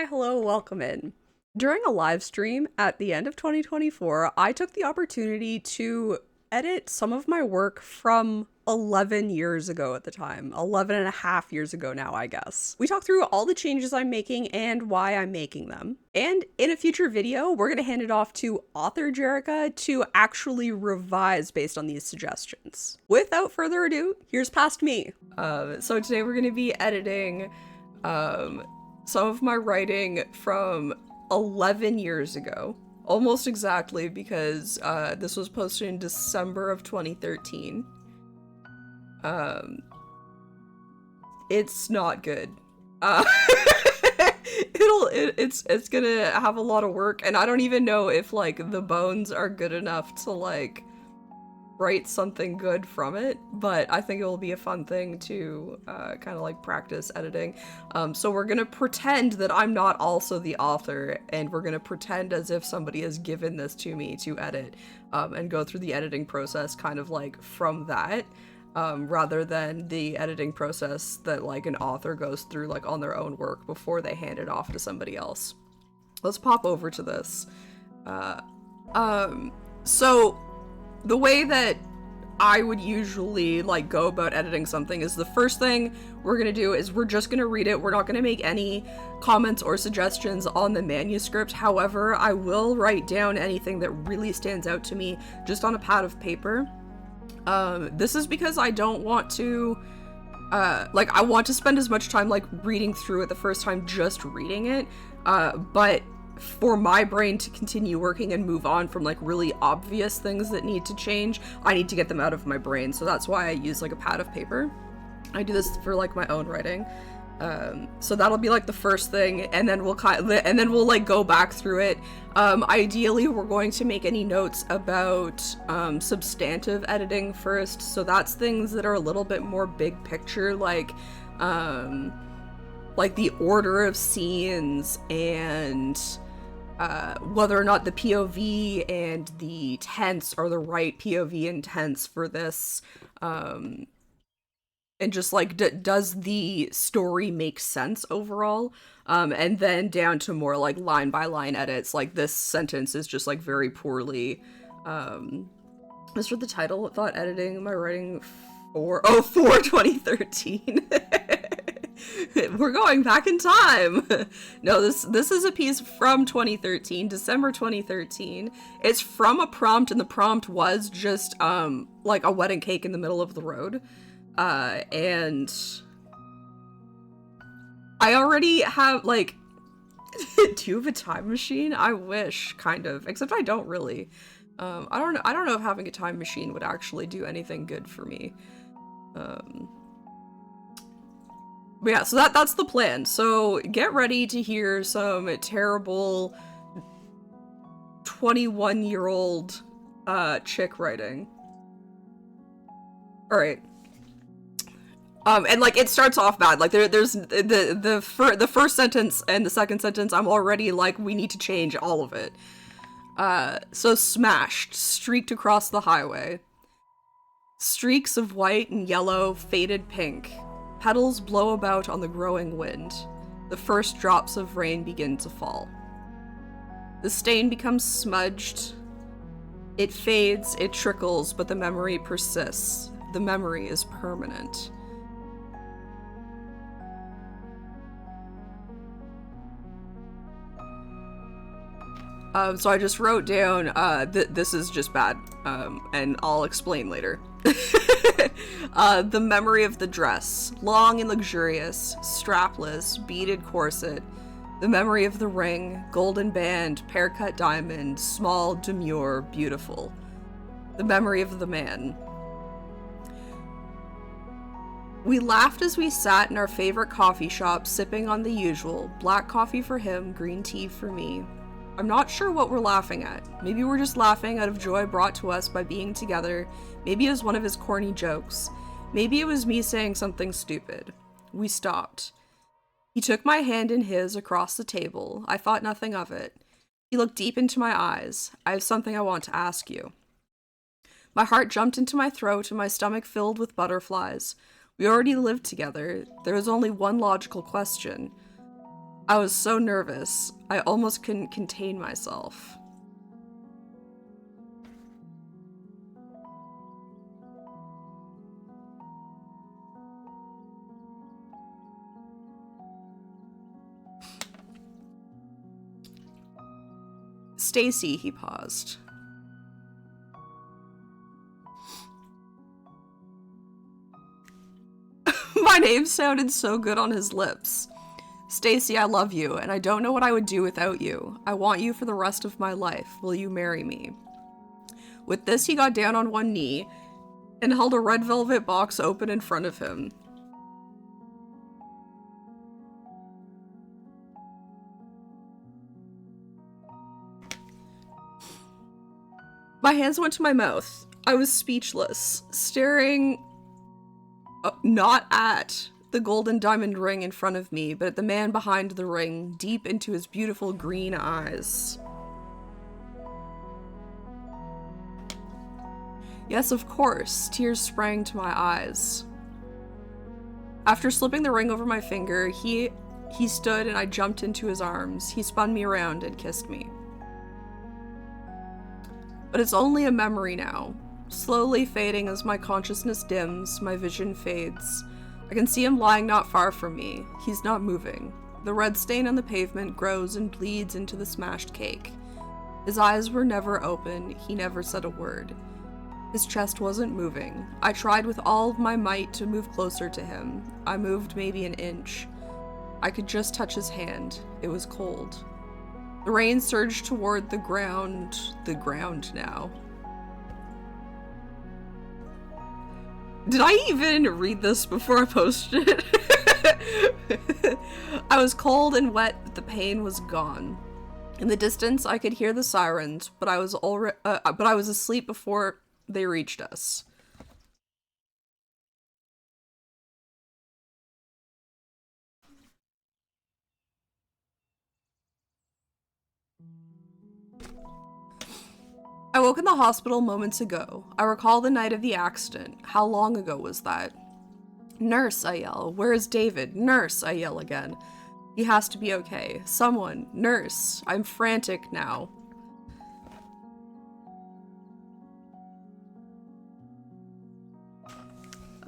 hello, welcome in. During a live stream at the end of 2024, I took the opportunity to edit some of my work from 11 years ago at the time. 11 and a half years ago now, I guess. We talked through all the changes I'm making and why I'm making them. And in a future video, we're going to hand it off to author Jerrica to actually revise based on these suggestions. Without further ado, here's past me. So today we're going to be editing some of my writing from 11 years ago. Almost exactly, because this was posted in December of 2013. It's not good. It's gonna have a lot of work, and I don't even know if like the bones are good enough to like write something good from it, but I think it will be a fun thing to kind of like practice editing. So we're gonna pretend that I'm not also the author, and we're gonna pretend as if somebody has given this to me to edit, and go through the editing process kind of like from that, rather than the editing process that like an author goes through like on their own work before they hand it off to somebody else. Let's pop over to this. So the way that I would usually like go about editing something is the first thing we're gonna do is we're just gonna read it. We're not gonna make any comments or suggestions on the manuscript. However, I will write down anything that really stands out to me just on a pad of paper. This is because I don't want to like I want to spend as much time like reading through it the first time just reading it, but for my brain to continue working and move on from like really obvious things that need to change, I need to get them out of my brain. So that's why I use like a pad of paper. I do this for like my own writing. So that'll be like the first thing, and then we'll like go back through it. Ideally, we're going to make any notes about substantive editing first. So that's things that are a little bit more big picture, like the order of scenes and whether or not the POV and the tense are the right POV and tense for this, and just like does the story make sense overall, and then down to more like line by line edits, like this sentence is just like very poorly as for the title, thought editing my writing for 2013. We're going back in time. No, this is a piece from 2013, December 2013. It's from a prompt, and the prompt was just like a wedding cake in the middle of the road. And I already have like do you have a time machine? I wish, kind of, except I don't really. I don't know if having a time machine would actually do anything good for me. But yeah, so that's the plan. So get ready to hear some terrible 21-year-old chick writing. All right. And like it starts off bad. Like there's the first sentence and the second sentence, I'm already like, we need to change all of it. So smashed, streaked across the highway. Streaks of white and yellow, faded pink. Petals blow about on the growing wind. The first drops of rain begin to fall. The stain becomes smudged. It fades, it trickles, but the memory persists. The memory is permanent. So I just wrote down, this is just bad, and I'll explain later. The memory of the dress, long and luxurious, strapless, beaded corset. The memory of the ring, golden band, pear-cut diamond, small, demure, beautiful. The memory of the man. We laughed as we sat in our favorite coffee shop, sipping on the usual, black coffee for him, green tea for me. I'm not sure what we're laughing at. Maybe we're just laughing out of joy brought to us by being together. Maybe it was one of his corny jokes. Maybe it was me saying something stupid. We stopped. He took my hand in his across the table. I thought nothing of it. He looked deep into my eyes. I have something I want to ask you. My heart jumped into my throat and my stomach filled with butterflies. We already lived together. There was only one logical question. I was so nervous, I almost couldn't contain myself. Stacy, he paused. My name sounded so good on his lips. Stacy, I love you, and I don't know what I would do without you. I want you for the rest of my life. Will you marry me? With this, he got down on one knee and held a red velvet box open in front of him. My hands went to my mouth. I was speechless, staring not at the golden diamond ring in front of me, but at the man behind the ring, deep into his beautiful green eyes. Yes, of course, tears sprang to my eyes. After slipping the ring over my finger, he stood and I jumped into his arms. He spun me around and kissed me. But it's only a memory now, slowly fading as my consciousness dims, my vision fades. I can see him lying not far from me. He's not moving. The red stain on the pavement grows and bleeds into the smashed cake. His eyes were never open. He never said a word. His chest wasn't moving. I tried with all of my might to move closer to him. I moved maybe an inch. I could just touch his hand. It was cold. The rain surged toward the ground now. Did I even read this before I posted it? I was cold and wet, but the pain was gone. In the distance, I could hear the sirens, but I was asleep before they reached us. I woke in the hospital moments ago. I recall the night of the accident. How long ago was that? Nurse, I yell. Where is David? Nurse, I yell again. He has to be okay. Someone. Nurse. I'm frantic now.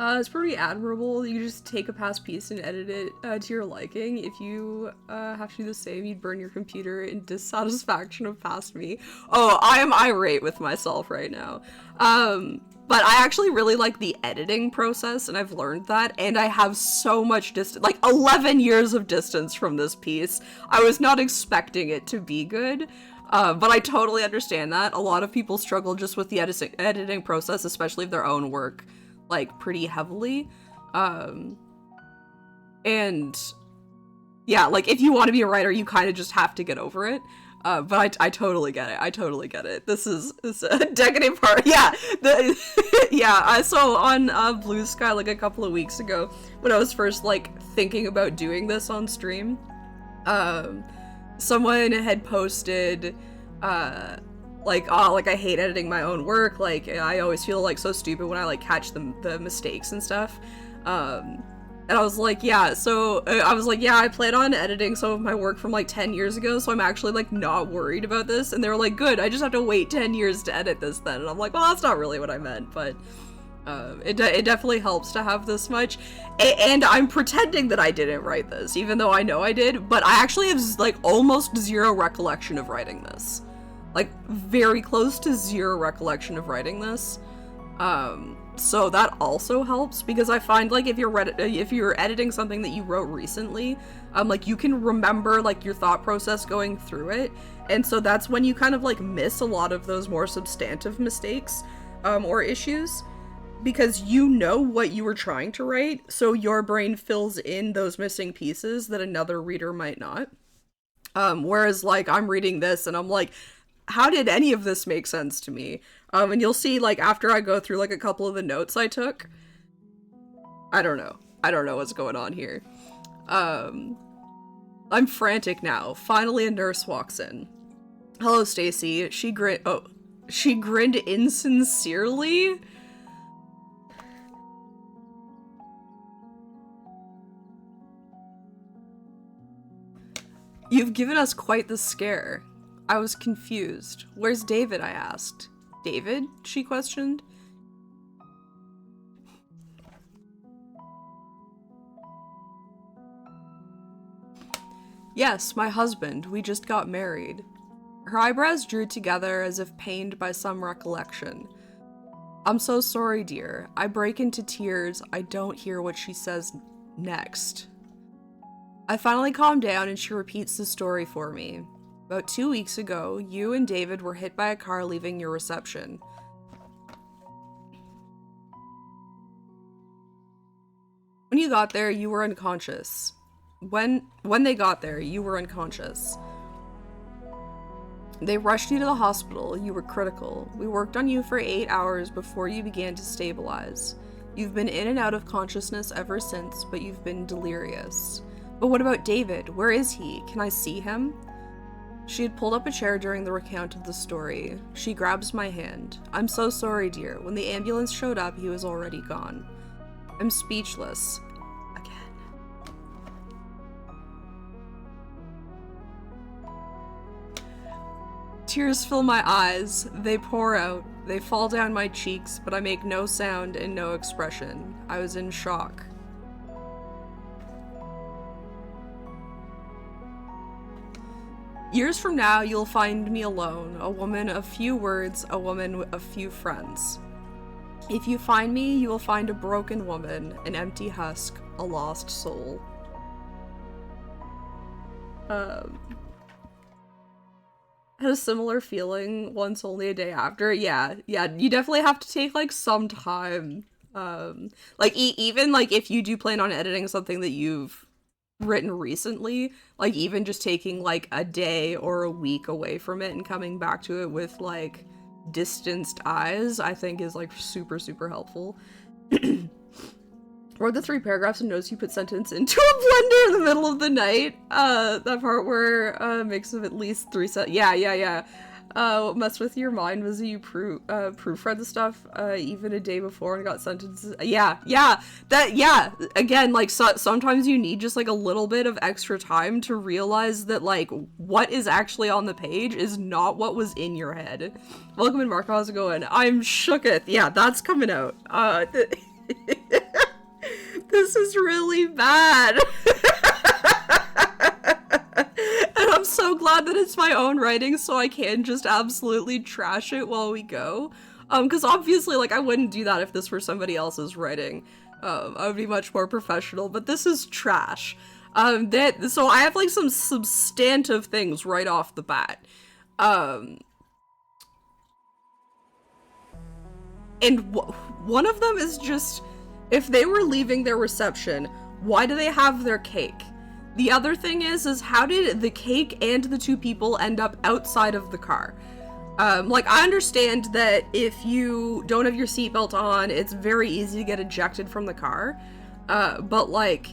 It's pretty admirable. You just take a past piece and edit it to your liking. If you have to do the same, you'd burn your computer in dissatisfaction of past me. Oh, I am irate with myself right now. But I actually really like the editing process, and I've learned that, and I have so much distance, like 11 years of distance from this piece. I was not expecting it to be good. But I totally understand that. A lot of people struggle just with the editing process, especially of their own work, like pretty heavily. And yeah, like if you want to be a writer, you kind of just have to get over it. But I totally get it. I totally get it. This is a decadent part. Yeah. So on Blue Sky, like a couple of weeks ago, when I was first like thinking about doing this on stream, someone had posted, like I hate editing my own work, like I always feel like so stupid when I like catch the mistakes and stuff, and I was like, yeah, I plan on editing some of my work from like 10 years ago, so I'm actually like not worried about this. And they were like, good, I just have to wait 10 years to edit this then. And I'm like, well, that's not really what I meant, but it definitely helps to have this much. And I'm pretending that I didn't write this, even though I know I did, but I actually have like almost zero recollection of writing this. Like very close to zero recollection of writing this. So that also helps, because I find like if you're editing something that you wrote recently, like you can remember like your thought process going through it, and so that's when you kind of like miss a lot of those more substantive mistakes or issues, because you know what you were trying to write, so your brain fills in those missing pieces that another reader might not. Whereas like I'm reading this and I'm like, how did any of this make sense to me? And you'll see, like, after I go through, like, a couple of the notes I took, I don't know what's going on here. I'm frantic now. Finally, a nurse walks in. Hello, Stacy. She grinned insincerely? You've given us quite the scare. I was confused. Where's David? I asked. David? She questioned. Yes, my husband. We just got married. Her eyebrows drew together as if pained by some recollection. I'm so sorry, dear. I break into tears. I don't hear what she says next. I finally calm down and she repeats the story for me. About 2 weeks ago, you and David were hit by a car leaving your reception. When you got there, you were unconscious. When they got there, you were unconscious. They rushed you to the hospital. You were critical. We worked on you for 8 hours before you began to stabilize. You've been in and out of consciousness ever since, but you've been delirious. But what about David? Where is he? Can I see him? She had pulled up a chair during the recount of the story. She grabs my hand. I'm so sorry, dear. When the ambulance showed up, he was already gone. I'm speechless. Tears fill my eyes. They pour out. They fall down my cheeks, but I make no sound and no expression. I was in shock. Years from now, you'll find me alone, a woman of few words, a woman of few friends. If you find me, you will find a broken woman, an empty husk, a lost soul. Had a similar feeling once, only a day after. Yeah, you definitely have to take like some time. Like even like if you do plan on editing something that you've written recently, like even just taking like a day or a week away from it and coming back to it with like distanced eyes, I think is like super, super helpful. Wrote the 3 paragraphs and notes you put sentence into a blender in the middle of the night. That part where makes of at least 3 Yeah. What messed with your mind was that you proofread the stuff even a day before and got sentences. Yeah. Again, like sometimes you need just like a little bit of extra time to realize that like what is actually on the page is not what was in your head. Welcome in, Mark. How's it going? I'm shooketh. Yeah, that's coming out. This is really bad. And I'm so glad that it's my own writing so I can just absolutely trash it while we go. Because obviously, like, I wouldn't do that if this were somebody else's writing. I would be much more professional, but this is trash. So I have, like, some substantive things right off the bat. And one of them is just, if they were leaving their reception, why do they have their cake? The other thing is how did the cake and the 2 people end up outside of the car? Like, I understand that if you don't have your seatbelt on, it's very easy to get ejected from the car. But, like,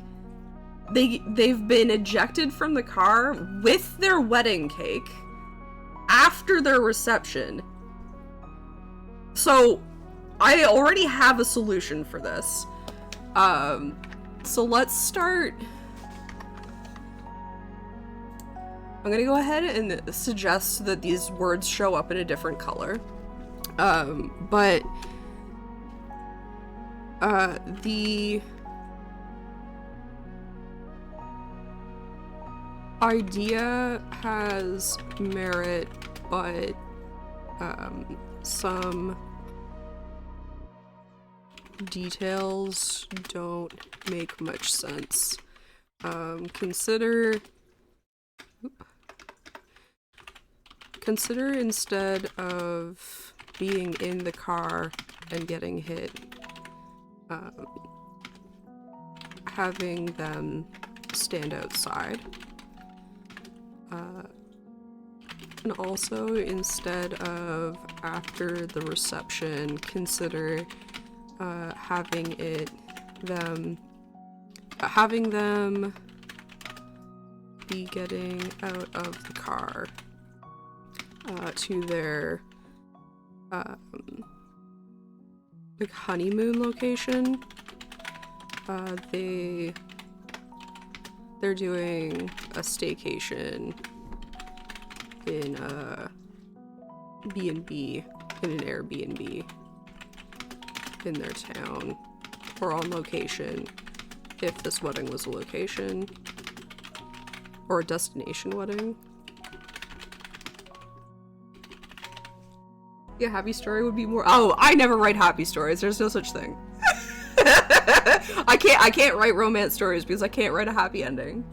they've been ejected from the car with their wedding cake after their reception. So, I already have a solution for this. So let's start. I'm gonna go ahead and suggest that these words show up in a different color. But the idea has merit, but some details don't make much sense. Consider instead of being in the car and getting hit, having them stand outside. And also, instead of after the reception, consider having them be getting out of the car to their like honeymoon location. they're doing a staycation in a B&B, in an Airbnb in their town, or on location, if this wedding was a location, or a destination wedding. Yeah, happy story would be more— oh, I never write happy stories. There's no such thing. I can't write romance stories because I can't write a happy ending.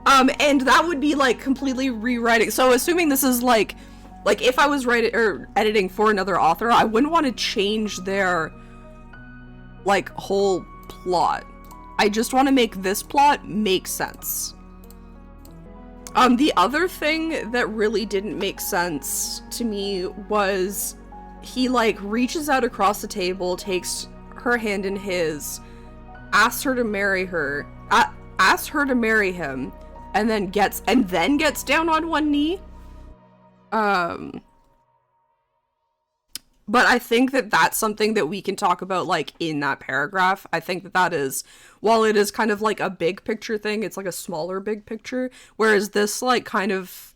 And that would be like completely rewriting. So assuming this is like if I was writing or editing for another author, I wouldn't want to change their like whole plot. I just want to make this plot make sense. The other thing that really didn't make sense to me was he like reaches out across the table, takes her hand in his, asks her to marry him, and then gets down on one knee. But I think that that's something that we can talk about, like, in that paragraph. I think that that is, while it is kind of like a big picture thing, it's like a smaller big picture, whereas this, like, kind of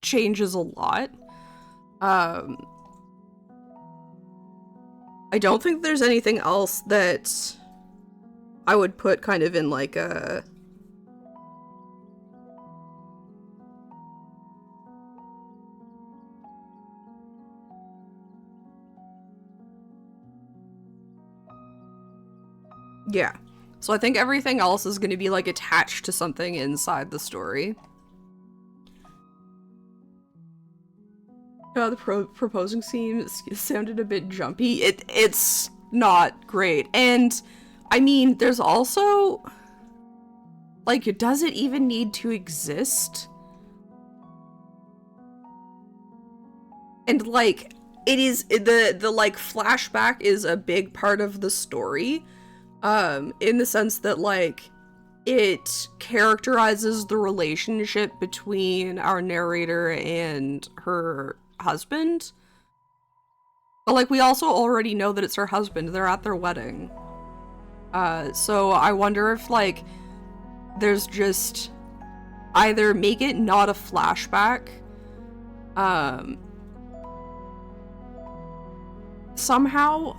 changes a lot. I don't think there's anything else that I would put kind of in, like, a... yeah. So I think everything else is going to be, like, attached to something inside the story. The proposing scene sounded a bit jumpy. It's not great. And, I mean, there's also... like, does it even need to exist? And, like, it is... the like, flashback is a big part of the story. In the sense that, like, it characterizes the relationship between our narrator and her husband. But, like, we also already know that it's her husband. They're at their wedding. So I wonder if, like, there's just either make it not a flashback, somehow.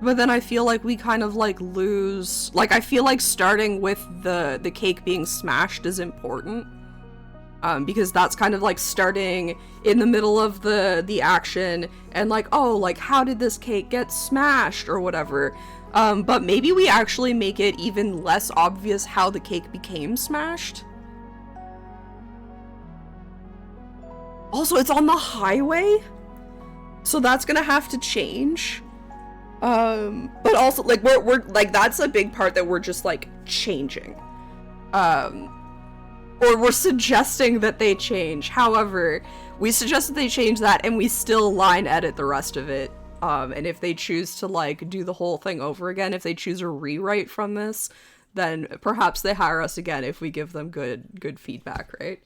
But then I feel like we kind of, like, lose... like, I feel like starting with the cake being smashed is important. Because that's kind of, like, starting in the middle of the action, and, like, oh, like, how did this cake get smashed, or whatever. But maybe we actually make it even less obvious how the cake became smashed. Also, it's on the highway? So that's gonna have to change. But also, like, we're like, that's a big part that we're just, like, changing. Or we're suggesting that they change. However, we suggest that they change that, and we still line edit the rest of it. And if they choose to, like, do the whole thing over again, if they choose a rewrite from this, then perhaps they hire us again if we give them good feedback, right?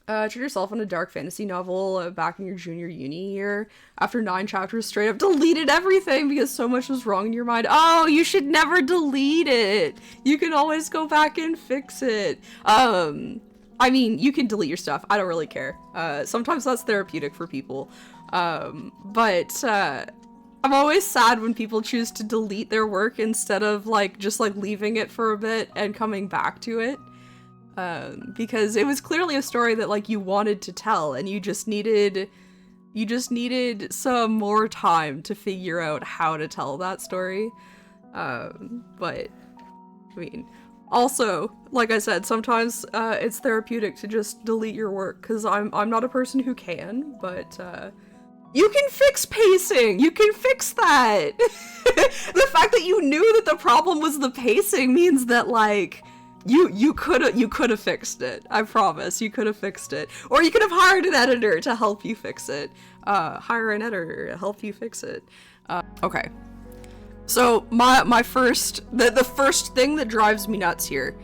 Treat yourself in a dark fantasy novel back in your junior uni year. After 9 chapters, straight up deleted everything because so much was wrong in your mind. Oh, you should never delete it. You can always go back and fix it. I mean, you can delete your stuff. I don't really care. Sometimes that's therapeutic for people. But I'm always sad when people choose to delete their work instead of, like, just, like, leaving it for a bit and coming back to it. Because it was clearly a story that, like, you wanted to tell, and you just needed some more time to figure out how to tell that story. But, I mean, also, like I said, sometimes, it's therapeutic to just delete your work, because I'm not a person who can, but, you can fix pacing! You can fix that! The fact that you knew that the problem was the pacing means that, like, you could have fixed it. I promise, you could have fixed it. Or you could have hired an editor to help you fix it. Hire an editor to help you fix it. Okay. So, the first thing that drives me nuts here,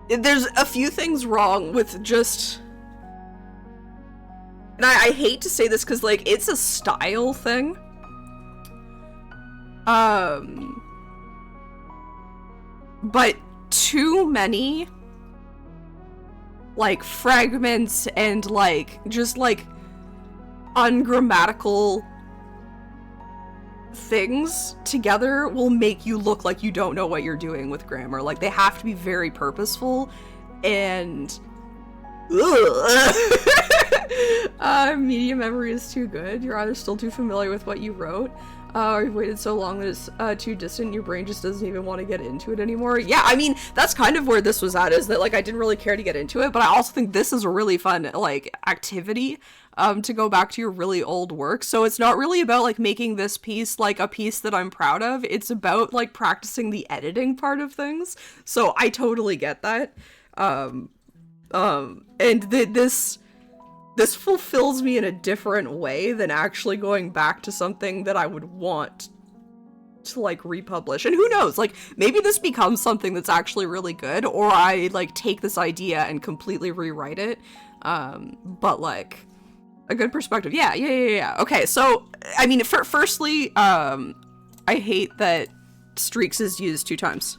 there's a few things wrong with just... and I hate to say this because, like, it's a style thing. But too many, like, fragments and, like, just, like, ungrammatical things together will make you look like you don't know what you're doing with grammar. Like, they have to be very purposeful, and media memory is too good. You're either still too familiar with what you wrote, or you've waited so long that it's too distant, your brain just doesn't even want to get into it anymore. Yeah, I mean, that's kind of where this was at, is that, like, I didn't really care to get into it, but I also think this is a really fun, like, activity to go back to your really old work. So it's not really about, like, making this piece, like, a piece that I'm proud of. It's about, like, practicing the editing part of things. So I totally get that. And this fulfills me in a different way than actually going back to something that I would want to, like, republish. And who knows, like, maybe this becomes something that's actually really good, or I, like, take this idea and completely rewrite it. But, like, a good perspective. Yeah. Okay, so, I mean, firstly, I hate that streaks is used 2 times.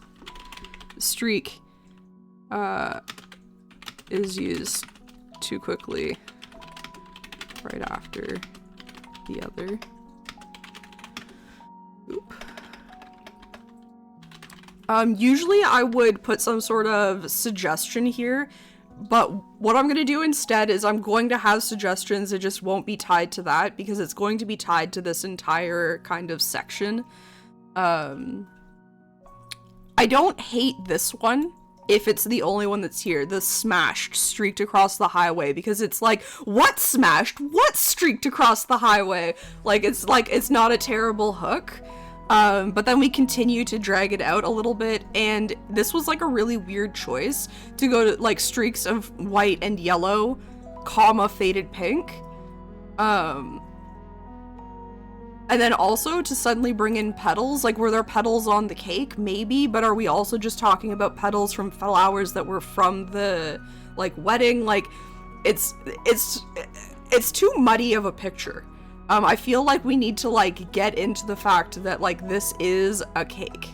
Streak, is used too quickly right after the other. Oop. Usually I would put some sort of suggestion here, but what I'm going to do instead is I'm going to have suggestions. It just won't be tied to that, because it's going to be tied to this entire kind of section. I don't hate this one if it's the only one that's here, the smashed, streaked across the highway, because it's like, what smashed? What streaked across the highway? Like, it's not a terrible hook. But then we continue to drag it out a little bit, and this was, like, a really weird choice to go to, like, streaks of white and yellow, comma, faded pink. And then also to suddenly bring in petals. Like, were there petals on the cake? Maybe, but are we also just talking about petals from flowers that were from the, like, wedding? Like, it's too muddy of a picture. I feel like we need to, like, get into the fact that, like, this is a cake.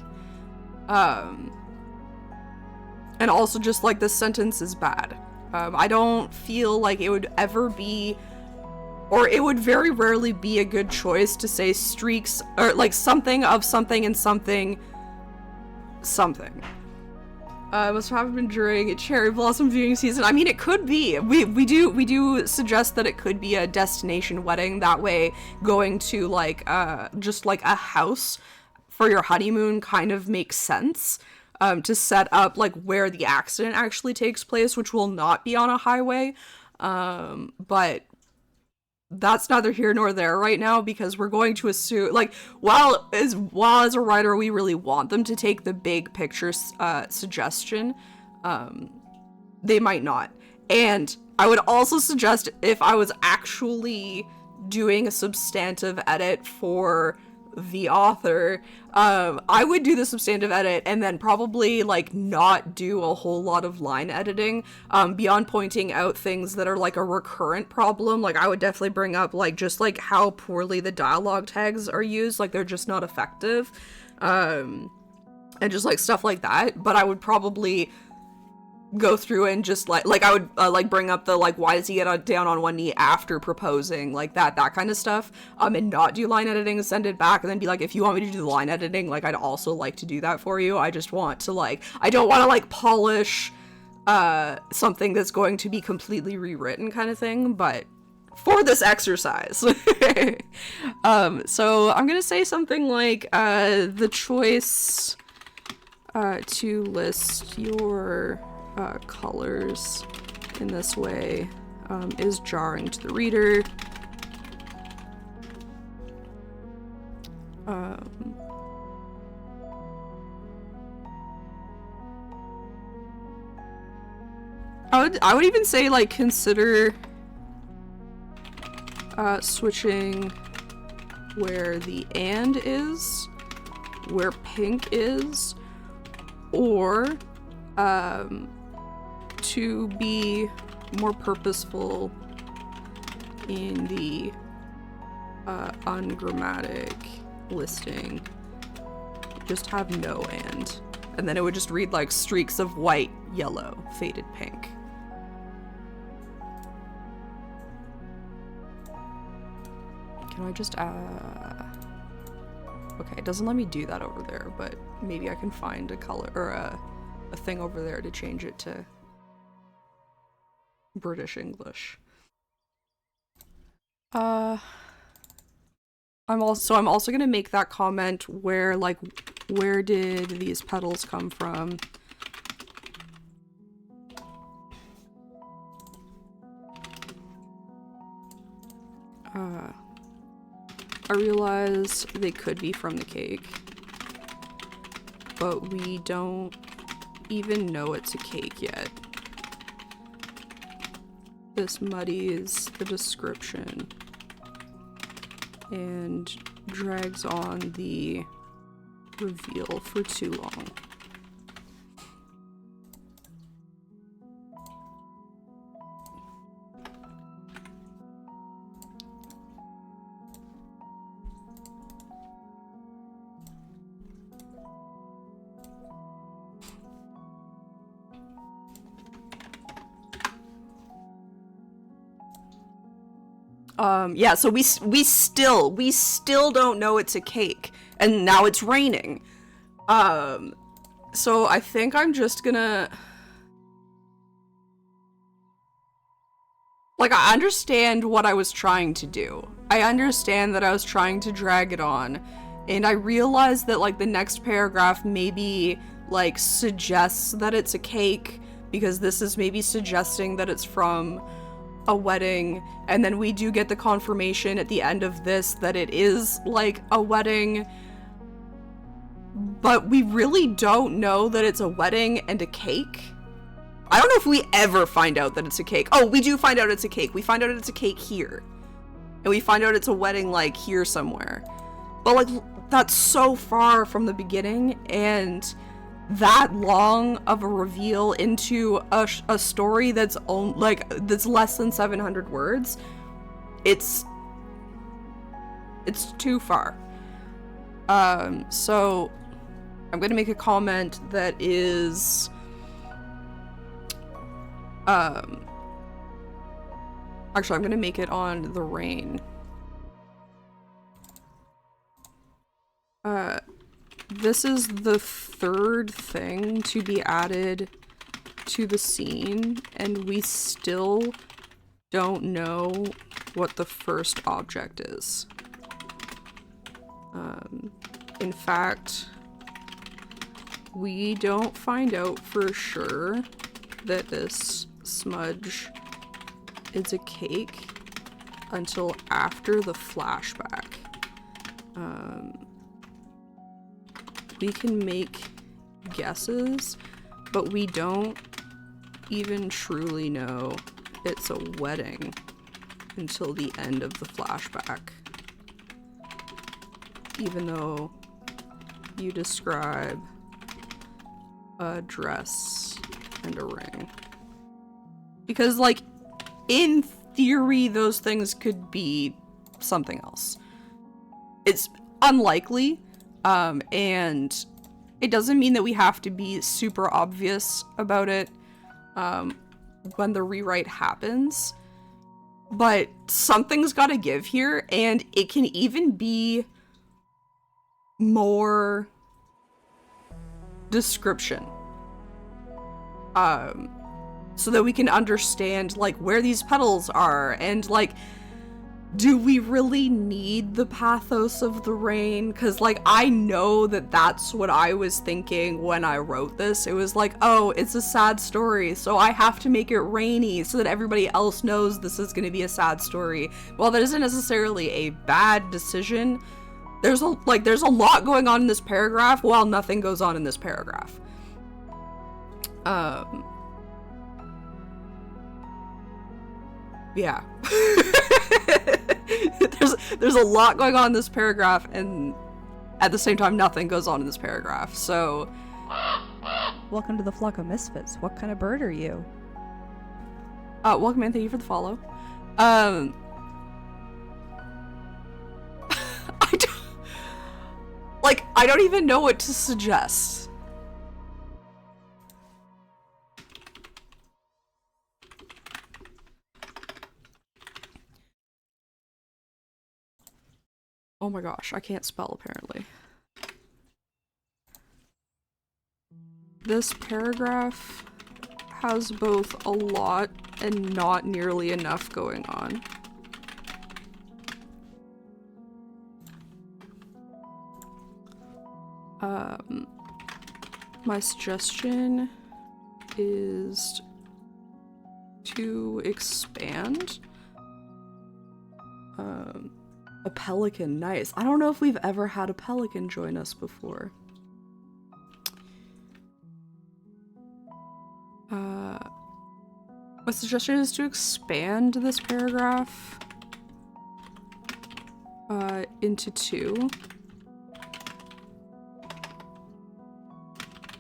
And also just, like, this sentence is bad. I don't feel like it would ever be, or it would very rarely be, a good choice to say streaks, or, like, something of something and something. Must have been during a cherry blossom viewing season. I mean, it could be. We do suggest that it could be a destination wedding. That way, going to, like, just, like, a house for your honeymoon kind of makes sense. To set up, like, where the accident actually takes place, which will not be on a highway. But that's neither here nor there right now, because we're going to assume, like, while as a writer we really want them to take the big picture suggestion, they might not. And I would also suggest, if I was actually doing a substantive edit for the author, I would do the substantive edit and then probably, like, not do a whole lot of line editing, beyond pointing out things that are, like, a recurrent problem. Like, I would definitely bring up, like, just, like, how poorly the dialogue tags are used, like, they're just not effective, and just, like, stuff like that. But I would probably go through and just, like I would, like, bring up the, like, why does he get down on one knee after proposing, like, that kind of stuff, and not do line editing and send it back, and then be like, if you want me to do the line editing, like, I'd also like to do that for you. I just want to, like, I don't want to, like, polish, something that's going to be completely rewritten kind of thing, but for this exercise. So I'm gonna say something like, the choice, to list your colors in this way is jarring to the reader. I would even say, like, consider switching where the and is, where pink is, or to be more purposeful in the ungrammatic listing just have no and then it would just read like streaks of white, yellow, faded pink. Can I just okay, it doesn't let me do that over there, but maybe I can find a color or a thing over there to change it to British English. I'm also gonna make that comment where did these petals come from? I realize they could be from the cake, but we don't even know it's a cake yet. This muddies the description and drags on the reveal for too long. Yeah, so we still don't know it's a cake, and now it's raining. So I think I'm just gonna, like, I understand what I was trying to do. I understand that I was trying to drag it on, and I realized that, like, the next paragraph maybe, like, suggests that it's a cake, because this is maybe suggesting that it's from a wedding, and then we do get the confirmation at the end of this that it is like a wedding, but we really don't know that it's a wedding and a cake. I don't know if we ever find out that it's a cake. Oh, we do find out it's a cake. We find out it's a cake here, and we find out it's a wedding like here somewhere, but like that's so far from the beginning, and that long of a reveal into a story that's that's less than 700 words, it's too far. So I'm gonna make a comment that is actually I'm gonna make it on the rain. This is the third thing to be added to the scene, and we still don't know what the first object is. In fact, we don't find out for sure that this smudge is a cake until after the flashback. We can make guesses, but we don't even truly know it's a wedding until the end of the flashback. Even though you describe a dress and a ring. Because, like, in theory, those things could be something else. It's unlikely. And it doesn't mean that we have to be super obvious about it, when the rewrite happens, but something's gotta give here, and it can even be more description, so that we can understand, like, where these petals are, and, like, do we really need the pathos of the rain? Because, like, I know that that's what I was thinking when I wrote this. It was like, oh, it's a sad story, so I have to make it rainy so that everybody else knows this is going to be a sad story. While that isn't necessarily a bad decision, there's a lot going on in this paragraph while nothing goes on in this paragraph. Yeah. there's a lot going on in this paragraph, and at the same time nothing goes on in this paragraph, so... Welcome to the flock of misfits. What kind of bird are you? Welcome in, thank you for the follow. I don't... Like, I don't even know what to suggest. Oh my gosh, I can't spell apparently. This paragraph has both a lot and not nearly enough going on. My suggestion is to expand. A pelican, nice. I don't know if we've ever had a pelican join us before. My suggestion is to expand this paragraph into two.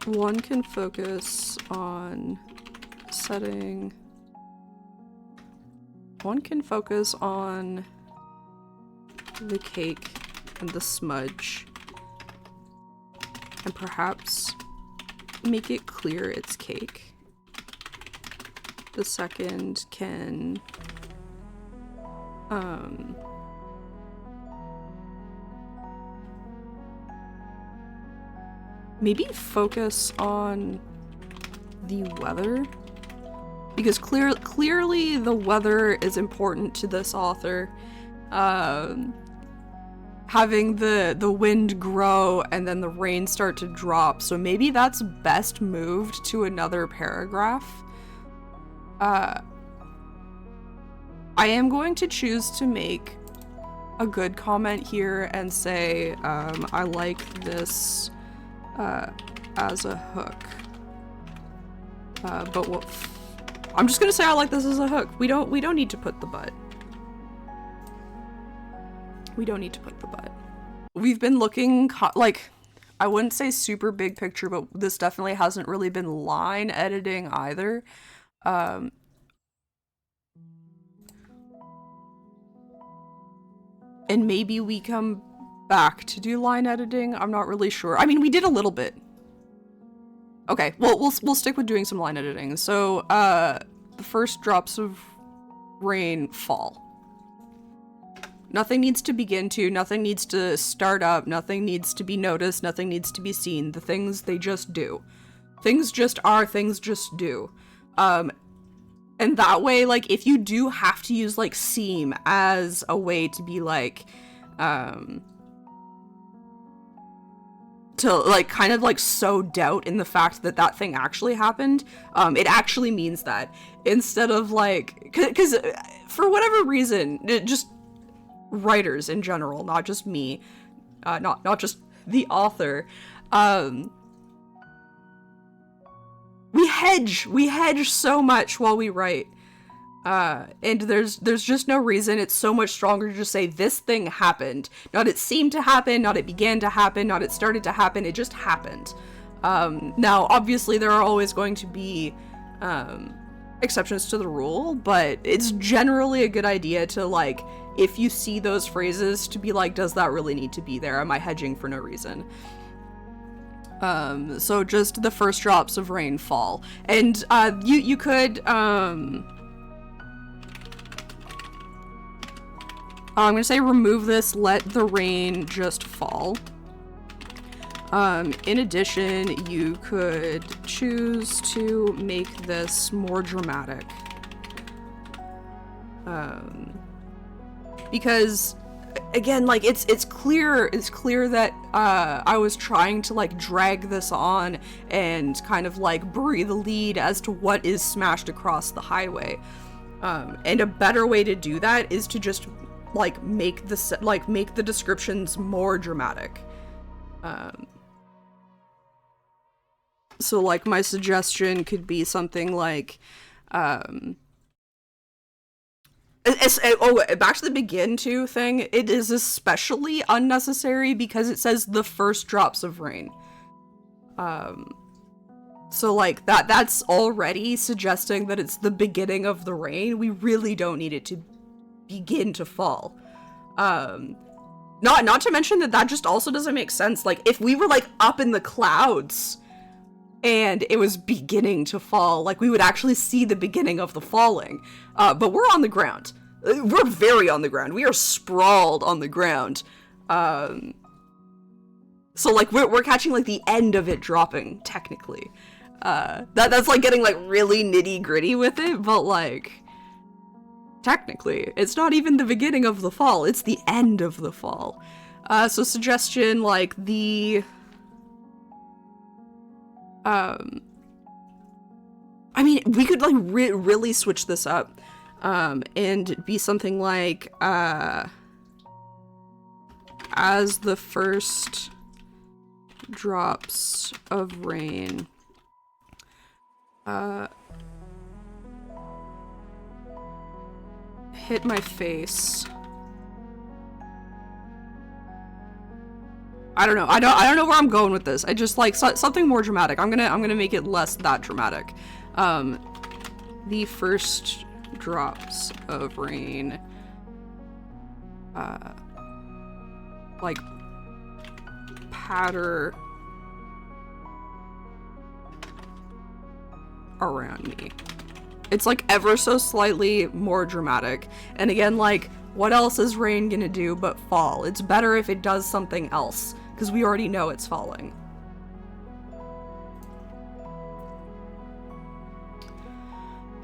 One can focus on setting. One can focus on the cake and the smudge, and perhaps make it clear it's cake. The second can maybe focus on the weather, because clearly the weather is important to this author. Having the wind grow and then the rain start to drop, so maybe that's best moved to another paragraph. I am going to choose to make a good comment here and say, I like this as a hook. But what I'm just gonna say I like this as a hook. We don't need to put the but. We don't need to put the but. We've been looking like, I wouldn't say super big picture, but this definitely hasn't really been line editing either. And maybe we come back to do line editing. I'm not really sure. I mean, we did a little bit. Okay, well, we'll stick with doing some line editing. So, the first drops of rain fall. Nothing needs to begin to, nothing needs to start up, nothing needs to be noticed, nothing needs to be seen. The things, they just do. Things just are, things just do. And that way, like, if you do have to use, like, seem as a way to be, like, to, like, kind of, like, sow doubt in the fact that that thing actually happened, it actually means that. Instead of, like, because for whatever reason, it just, writers in general, not just me, not just the author, we hedge so much while we write, and there's just no reason. It's so much stronger to just say this thing happened, not it seemed to happen, not it began to happen, not it started to happen, it just happened. Now obviously there are always going to be exceptions to the rule, but it's generally a good idea to, like, if you see those phrases, to be like, does that really need to be there? Am I hedging for no reason? So just the first drops of rain fall. And, you could, I'm gonna say remove this, let the rain just fall. In addition, you could choose to make this more dramatic. Because, again, like, it's clear that, I was trying to, like, drag this on and kind of, like, bury the lead as to what is smashed across the highway. And a better way to do that is to just, like, make the descriptions more dramatic. So, like, my suggestion could be something like, back to the begin to thing, it is especially unnecessary because it says the first drops of rain. So, like, that's already suggesting that it's the beginning of the rain. We really don't need it to begin to fall. Not to mention that just also doesn't make sense. Like, if we were, like, up in the clouds and it was beginning to fall, like, we would actually see the beginning of the falling. But we're on the ground. We're very on the ground. We are sprawled on the ground. So, like, we're catching, like, the end of it dropping, technically. That's, like, getting, like, really nitty-gritty with it, but, like, technically, it's not even the beginning of the fall, it's the end of the fall. So suggestion, like, I mean, we could, like, really switch this up, and be something like, as the first drops of rain, hit my face. I don't know. I don't know where I'm going with this. I just like something more dramatic. I'm gonna make it less that dramatic. The first drops of rain, like, patter around me. It's, like, ever so slightly more dramatic. And again, like, what else is rain gonna do but fall? It's better if it does something else, because we already know it's falling.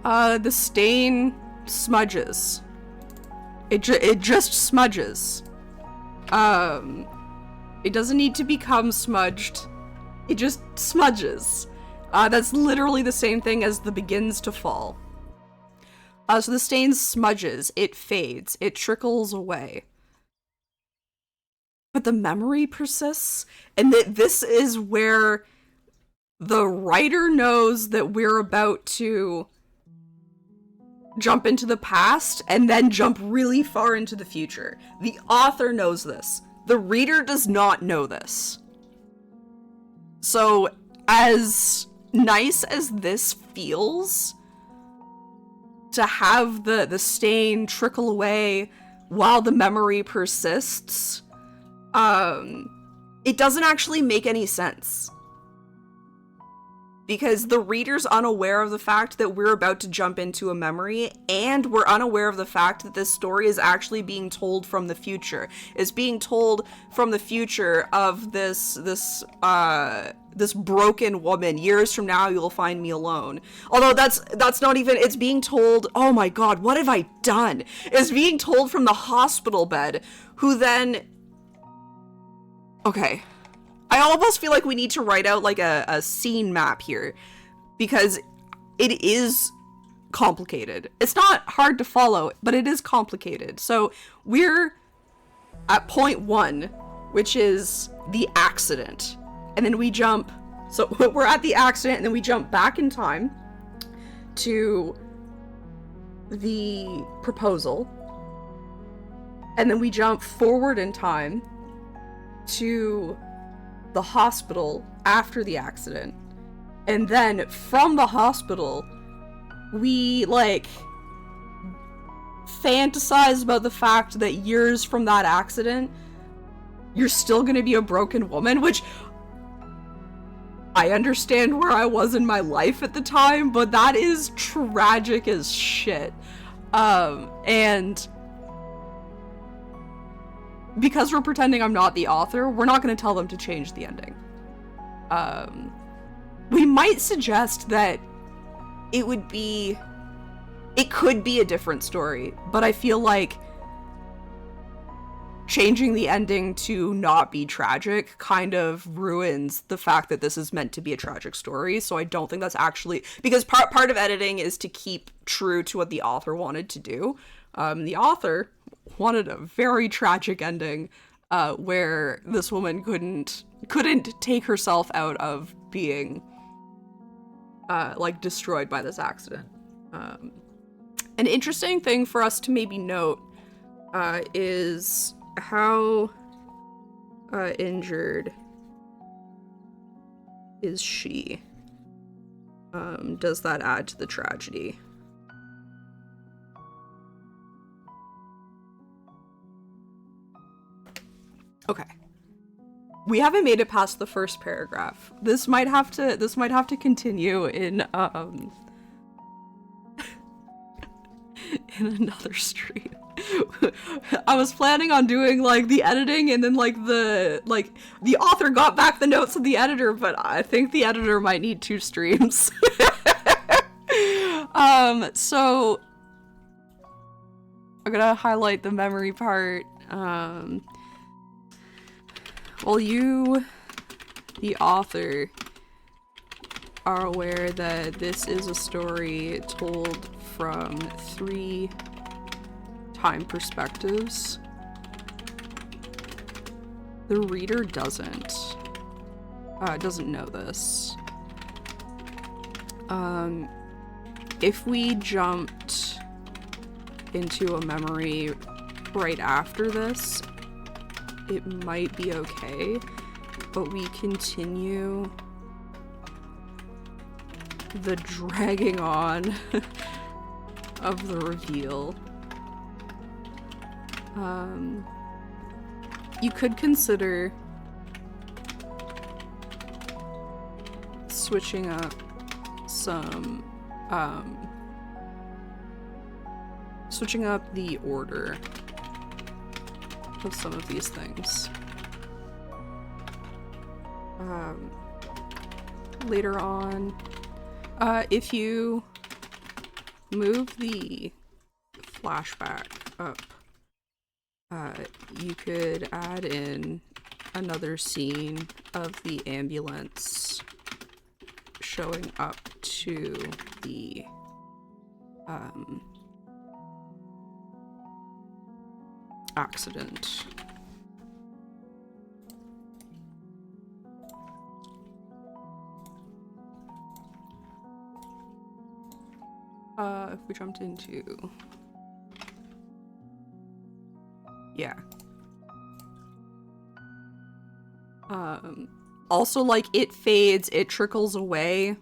The stain smudges. It just smudges. It doesn't need to become smudged. It just smudges. That's literally the same thing as the begins to fall. So the stain smudges, it fades, it trickles away. But the memory persists, and this is where the writer knows that we're about to jump into the past and then jump really far into the future. The author knows this. The reader does not know this. So, as nice as this feels, to have the stain trickle away while the memory persists, it doesn't actually make any sense. Because the reader's unaware of the fact that we're about to jump into a memory, and we're unaware of the fact that this story is actually being told from the future. It's being told from the future of this broken woman. Years from now, you'll find me alone. Although that's not even, it's being told, oh my god, what have I done? It's being told from the hospital bed, who then, okay, I almost feel like we need to write out, like, a scene map here, because it is complicated. It's not hard to follow, but it is complicated. So we're at point 1, which is the accident, and then we jump, so we're at the accident, and then we jump back in time to the proposal, and then we jump forward in time to the hospital after the accident, and then from the hospital we, like, fantasize about the fact that years from that accident you're still gonna be a broken woman, which I understand where I was in my life at the time, but that is tragic as shit. And because we're pretending I'm not the author, we're not going to tell them to change the ending. We might suggest that it could be a different story, but I feel like changing the ending to not be tragic kind of ruins the fact that this is meant to be a tragic story, so I don't think that's actually, because part of editing is to keep true to what the author wanted to do. The author wanted a very tragic ending, where this woman couldn't take herself out of being like destroyed by this accident. An interesting thing for us to maybe note is how injured is she? Does that add to the tragedy? we haven't made it past the first paragraph. This might have to continue in in another stream. I was planning on doing like the editing and then like the author got back the notes of the editor, but I think the editor might need 2 streams. So I'm gonna highlight the memory part. Well, you, the author, are aware that this is a story told from 3 time perspectives. The reader doesn't know this. If we jumped into a memory right after this, it might be okay, but we continue the dragging on of the reveal. You could consider switching up the order of some of these things. Later on, if you move the flashback up, you could add in another scene of the ambulance showing up to the accident. If we jumped into... yeah. Also, like, it fades, it trickles away.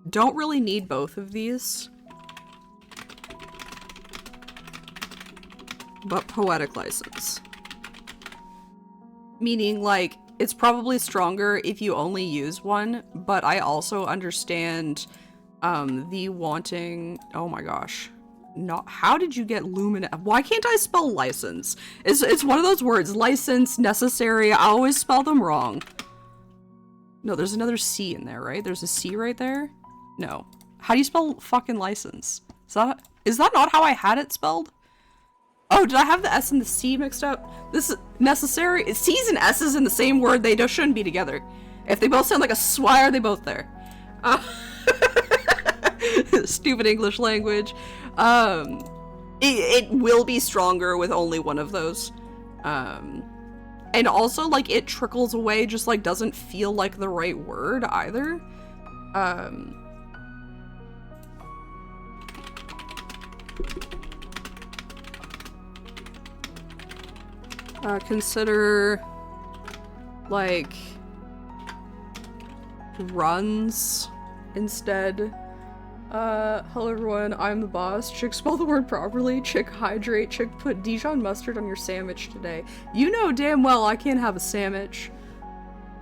Don't really need both of these. But poetic license. Meaning, like, it's probably stronger if you only use one, but I also understand the wanting... oh my gosh. Not... how did you get lumina... why can't I spell license? It's one of those words. License, necessary, I always spell them wrong. No, there's another C in there, right? There's a C right there? No. How do you spell fucking license? Is that not how I had it spelled? Oh, did I have the S and the C mixed up? This is necessary. C's and S's in the same word. They just shouldn't be together. If they both sound like a why are they both there? Stupid English language. It will be stronger with only one of those. And also, like, it trickles away, just, like, doesn't feel like the right word either. Consider, like, runs instead. Hello everyone, I'm the boss. Chick, spell the word properly. Chick, hydrate. Chick, put Dijon mustard on your sandwich today. You know damn well I can't have a sandwich.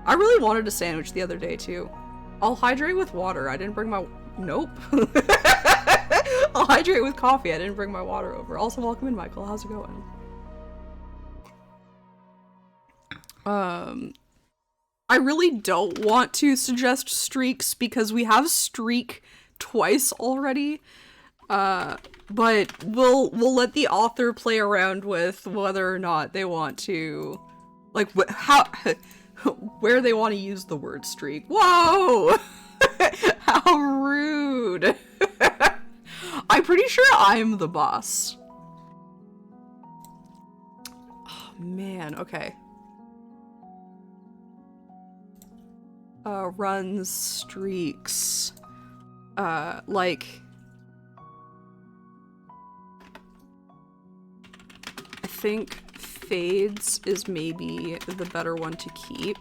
I really wanted a sandwich the other day too. I'll hydrate with water. I didn't bring my... nope. I'll hydrate with coffee. I didn't bring my water over. Also, welcome in, Michael. How's it going? I really don't want to suggest streaks because we have streak twice already, but we'll let the author play around with whether or not they want to, like, where they want to use the word streak. Whoa! How rude! I'm pretty sure I'm the boss. Oh man, okay. Runs, streaks, like, I think fades is maybe the better one to keep.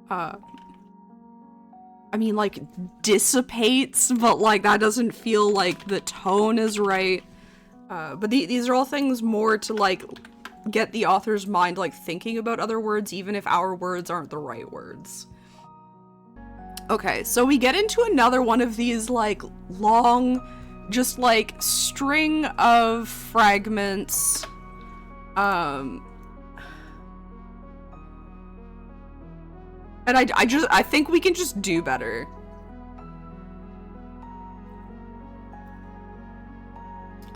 I mean, like, dissipates, but, like, that doesn't feel like the tone is right. But these are all things more to, like, get the author's mind, like, thinking about other words, even if our words aren't the right words. Okay, so we get into another one of these, like, long, just, like, string of fragments. And I think we can just do better.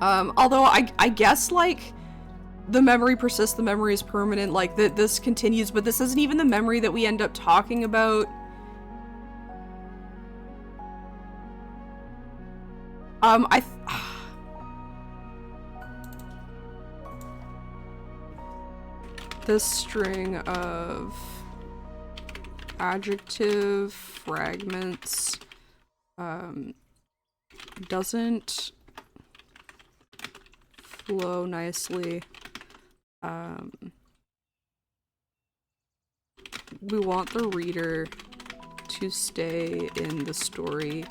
Although I guess, like, the memory persists, the memory is permanent, like, this continues, but this isn't even the memory that we end up talking about. This string of adjective fragments, doesn't flow nicely. We want the reader to stay in the story,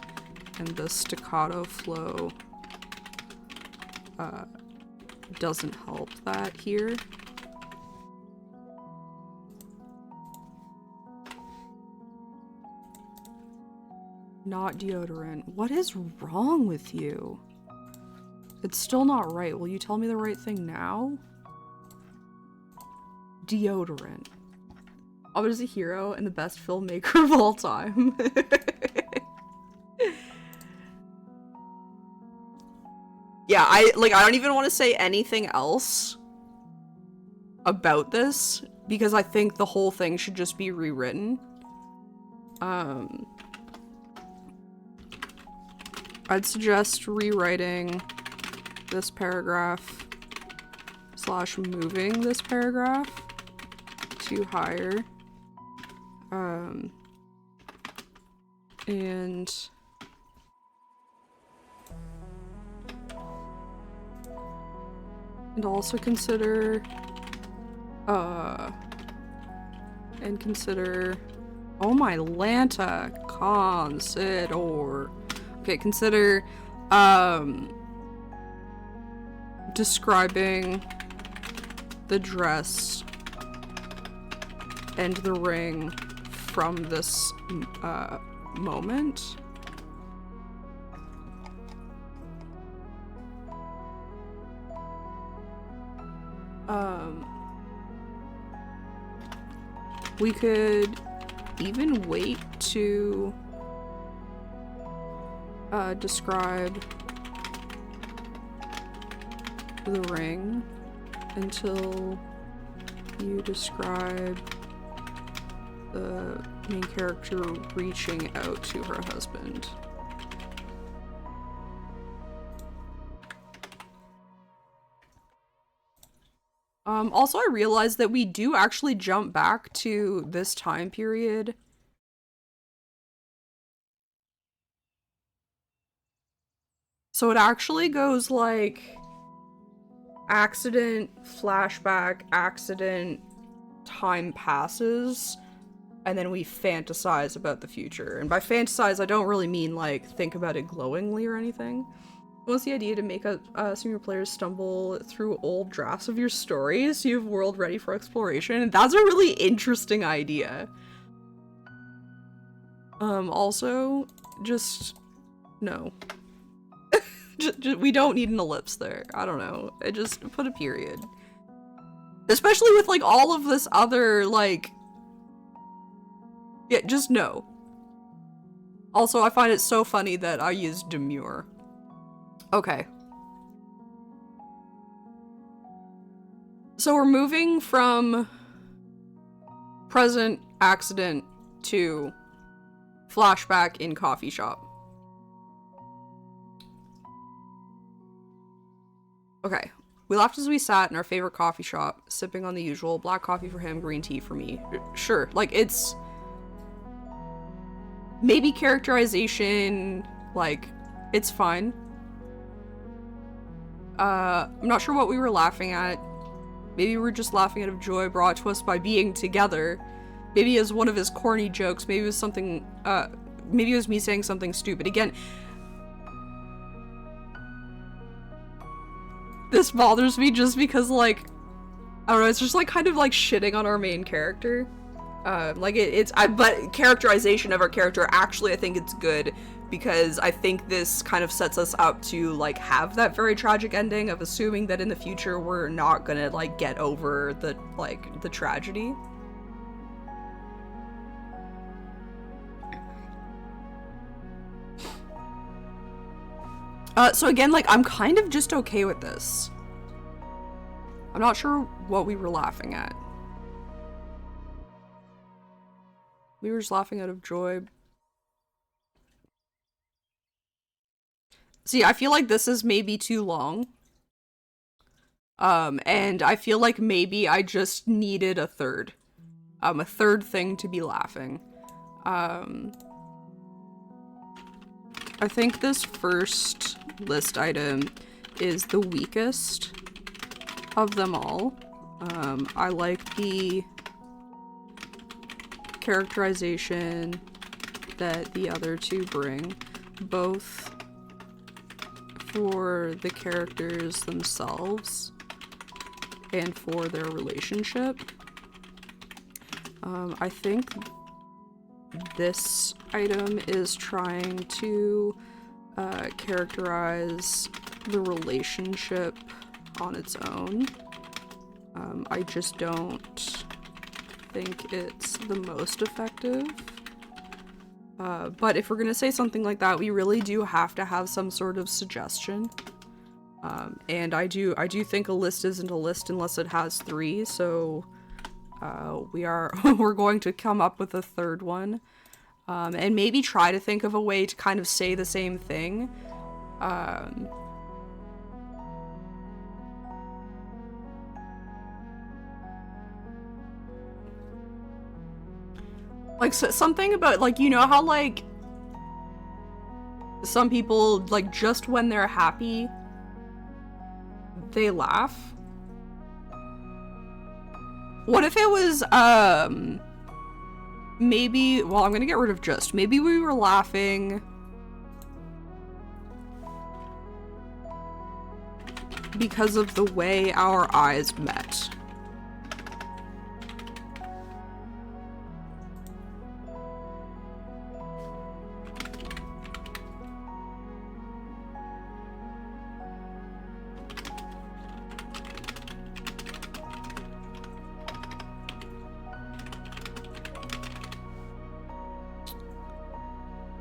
and the staccato flow doesn't help that here. Not deodorant. What is wrong with you? It's still not right. Will you tell me the right thing now? Deodorant. Albert is a hero and the best filmmaker of all time. Yeah, I don't even want to say anything else about this, because I think the whole thing should just be rewritten. I'd suggest rewriting this paragraph / moving this paragraph to higher. And also consider, oh my Lanta, consider. Okay, consider, describing the dress and the ring from this, moment. We could even wait to describe the ring until you describe the main character reaching out to her husband. Also, I realized that we do actually jump back to this time period. So it actually goes like accident, flashback, accident, time passes, and then we fantasize about the future. And by fantasize, I don't really mean like think about it glowingly or anything. What's the idea to make some of your players stumble through old drafts of your stories so you have a world ready for exploration? And that's a really interesting idea. Also, just no. We don't need an ellipse there. I don't know. I just put a period. Especially with like all of this other like, yeah, just no. Also, I find it so funny that I use demure. Okay. So we're moving from present accident to flashback in coffee shop. Okay. We laughed as we sat in our favorite coffee shop, sipping on the usual black coffee for him, green tea for me. Sure, like it's maybe characterization, like it's fine. I'm not sure what we were laughing at. Maybe we were just laughing out of joy brought to us by being together. Maybe it was one of his corny jokes. Maybe it was something, maybe it was me saying something stupid. Again, this bothers me just because, like, I don't know, it's just like kind of like shitting on our main character. But characterization of our character, actually I think it's good, because I think this kind of sets us up to like have that very tragic ending of assuming that in the future we're not gonna like get over the tragedy. So again, like, I'm kind of just okay with this. I'm not sure what we were laughing at. We were just laughing out of joy. See, I feel like this is maybe too long. And I feel like maybe I just needed a third thing to be laughing. I think this first list item is the weakest of them all. I like the characterization that the other two bring, both for the characters themselves and for their relationship. I think this item is trying to characterize the relationship on its own. I just don't think it's the most effective. But if we're gonna say something like that, we really do have to have some sort of suggestion. And I do think a list isn't a list unless it has three, so we're going to come up with a third one. And maybe try to think of a way to kind of say the same thing. Like, so, something about, like, you know how, like, some people, like, just when they're happy, they laugh? What if it was, maybe, well, I'm gonna get rid of just. Maybe we were laughing because of the way our eyes met.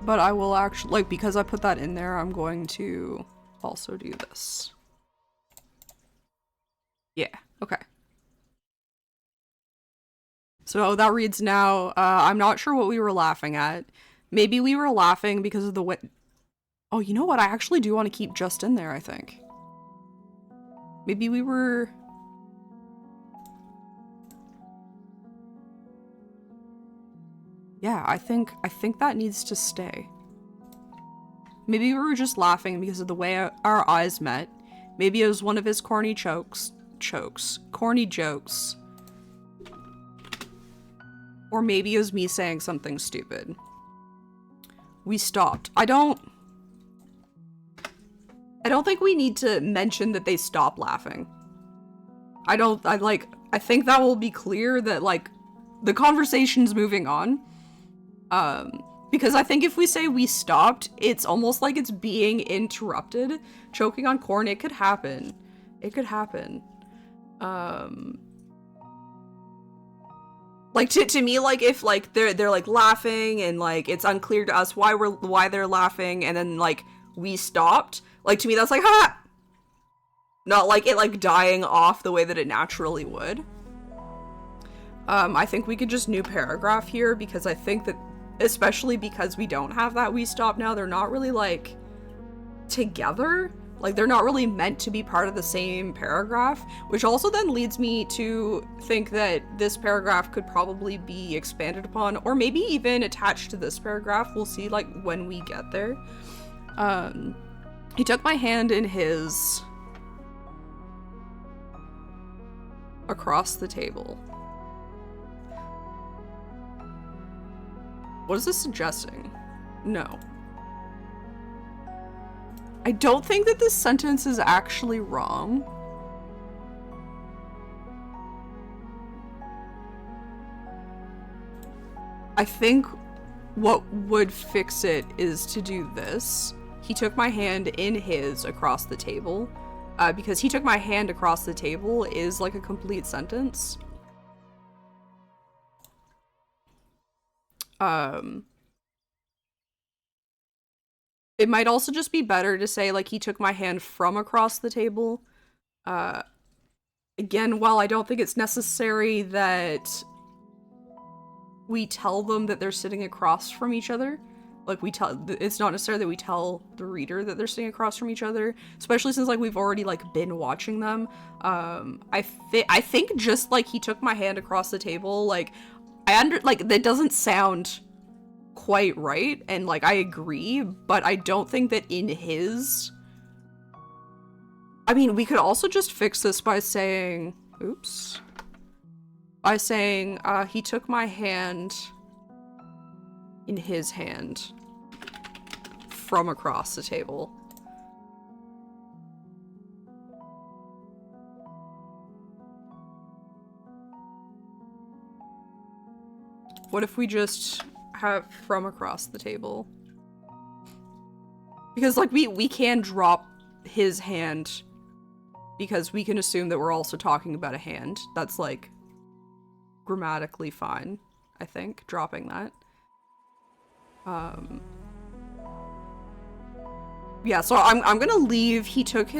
But I will actually, like, because I put that in there, I'm going to also do this. Yeah, okay. So that reads now, I'm not sure what we were laughing at. Maybe we were laughing because of the way... Oh, you know what? I actually do want to keep just in there, I think. Maybe we were... Yeah, I think that needs to stay. Maybe we were just laughing because of the way our eyes met. Maybe it was one of his corny corny jokes. Or maybe it was me saying something stupid. We stopped. I don't think we need to mention that they stop laughing. I think that will be clear that, like, the conversation's moving on. Because I think if we say we stopped, it's almost like it's being interrupted. Choking on corn, it could happen. It could happen. Like, to me, like, if, like, they're like laughing and, like, it's unclear to us why they're laughing, and then, like, we stopped, like, to me that's like, ha! Not like it, like, dying off the way that it naturally would. I think we could just new paragraph here, because I think that, especially because we don't have that we stop now, they're not really, like, together. Like, they're not really meant to be part of the same paragraph, which also then leads me to think that this paragraph could probably be expanded upon, or maybe even attached to this paragraph. We'll see, like, when we get there. He took my hand in his across the table. What is this suggesting? No. I don't think that this sentence is actually wrong. I think what would fix it is to do this. He took my hand in his across the table. Because he took my hand across the table is like a complete sentence. It might also just be better to say, like, he took my hand from across the table. Again, while I don't think it's necessary that we tell them that they're sitting across from each other, like, it's not necessary that we tell the reader that they're sitting across from each other, especially since, like, we've already, like, been watching them. I think just, like, he took my hand across the table, like, that doesn't sound quite right, and, like, I agree, but I don't think that in his... I mean, we could also just fix this by saying... Oops. By saying, he took my hand in his hand from across the table. What if we just have from across the table? Because, like, we can drop his hand because we can assume that we're also talking about a hand. That's, like, grammatically fine, I think, dropping that. Yeah, so I'm gonna leave he took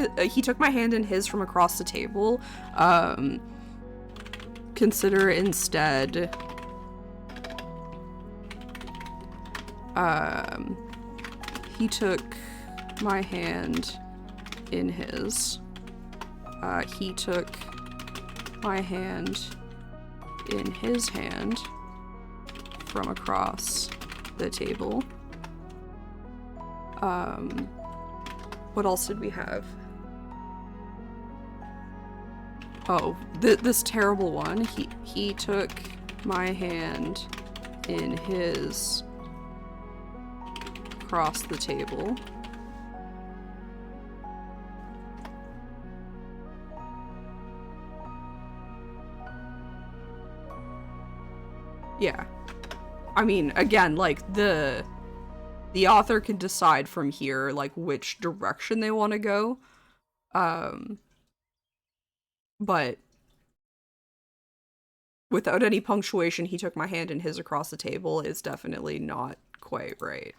my hand in his from across the table. Consider instead he took my hand in his. He took my hand in his hand from across the table. What else did we have? Oh, this terrible one. He took my hand in his across the table. Yeah. I mean, again, like, the author can decide from here, like, which direction they want to go. But without any punctuation, he took my hand in his across the table is definitely not quite right.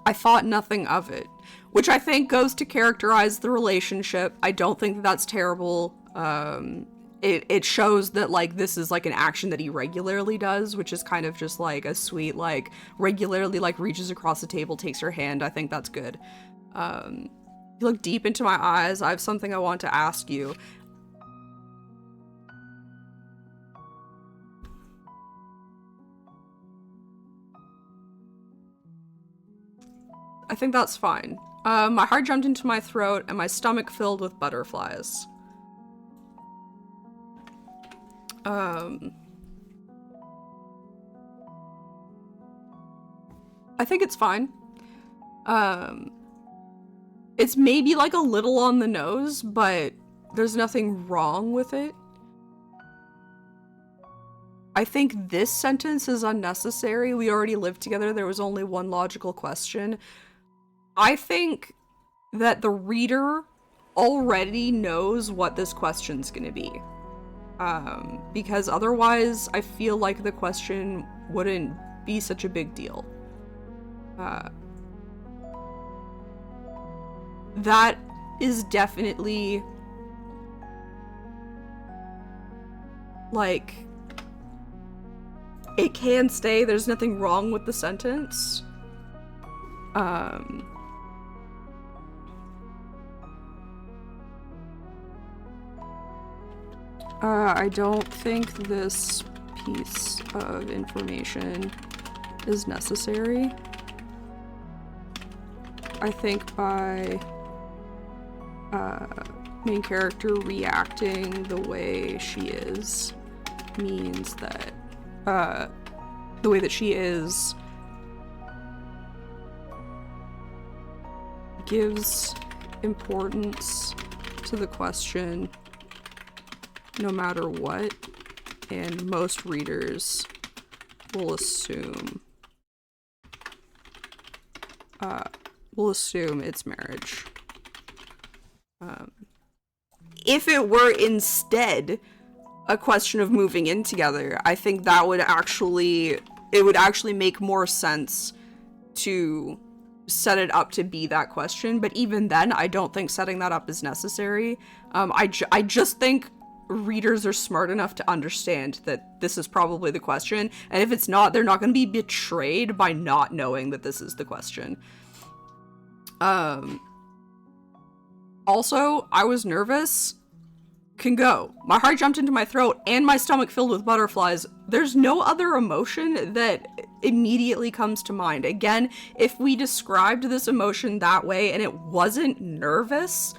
I thought nothing of it, which I think goes to characterize the relationship. I don't think that that's terrible. It shows that, like, this is, like, an action that he regularly does, which is kind of just, like, a sweet, like, regularly, like, reaches across the table, takes her hand. I think that's good. You look deep into my eyes. I have something I want to ask you. I think that's fine. My heart jumped into my throat and my stomach filled with butterflies. I think it's fine. It's maybe, like, a little on the nose, but there's nothing wrong with it. I think this sentence is unnecessary. We already lived together. There was only one logical question. I think that the reader already knows what this question's gonna be. Because otherwise, I feel like the question wouldn't be such a big deal. That is definitely, like, it can stay. There's nothing wrong with the sentence. I don't think this piece of information is necessary. I think by main character reacting the way she is means that the way that she is gives importance to the question no matter what, and most readers we'll assume it's marriage. If it were instead a question of moving in together, I think that would actually make more sense to set it up to be that question. But even then, I don't think setting that up is necessary. I just think readers are smart enough to understand that this is probably the question, and if it's not, they're not going to be betrayed by not knowing that this is the question. Also, I was nervous. Can go. My heart jumped into my throat and my stomach filled with butterflies. There's no other emotion that immediately comes to mind. Again, if we described this emotion that way and it wasn't nervous,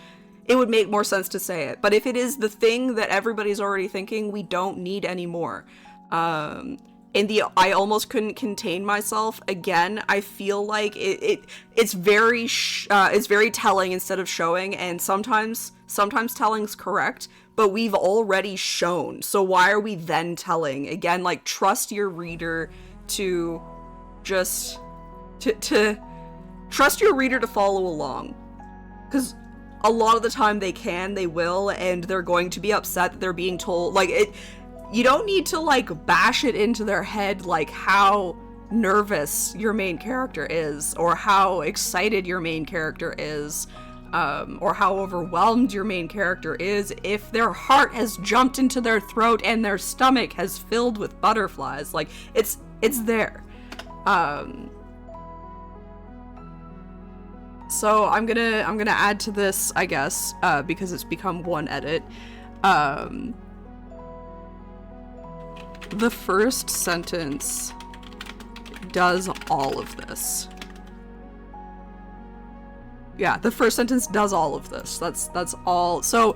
it would make more sense to say it. But if it is the thing that everybody's already thinking, we don't need any more. I almost couldn't contain myself. Again, I feel like it's very telling instead of showing, and sometimes telling's correct, but we've already shown. So why are we then telling? Again, like, trust your reader to just to trust your reader to follow along, because a lot of the time they will, and they're going to be upset that they're being told, like, it. You don't need to, like, bash it into their head, like, how nervous your main character is, or how excited your main character is, or how overwhelmed your main character is, if their heart has jumped into their throat and their stomach has filled with butterflies. Like, it's there. So I'm gonna add to this, I guess, because it's become one edit. The first sentence does all of this. Yeah, the first sentence does all of this. That's all. So,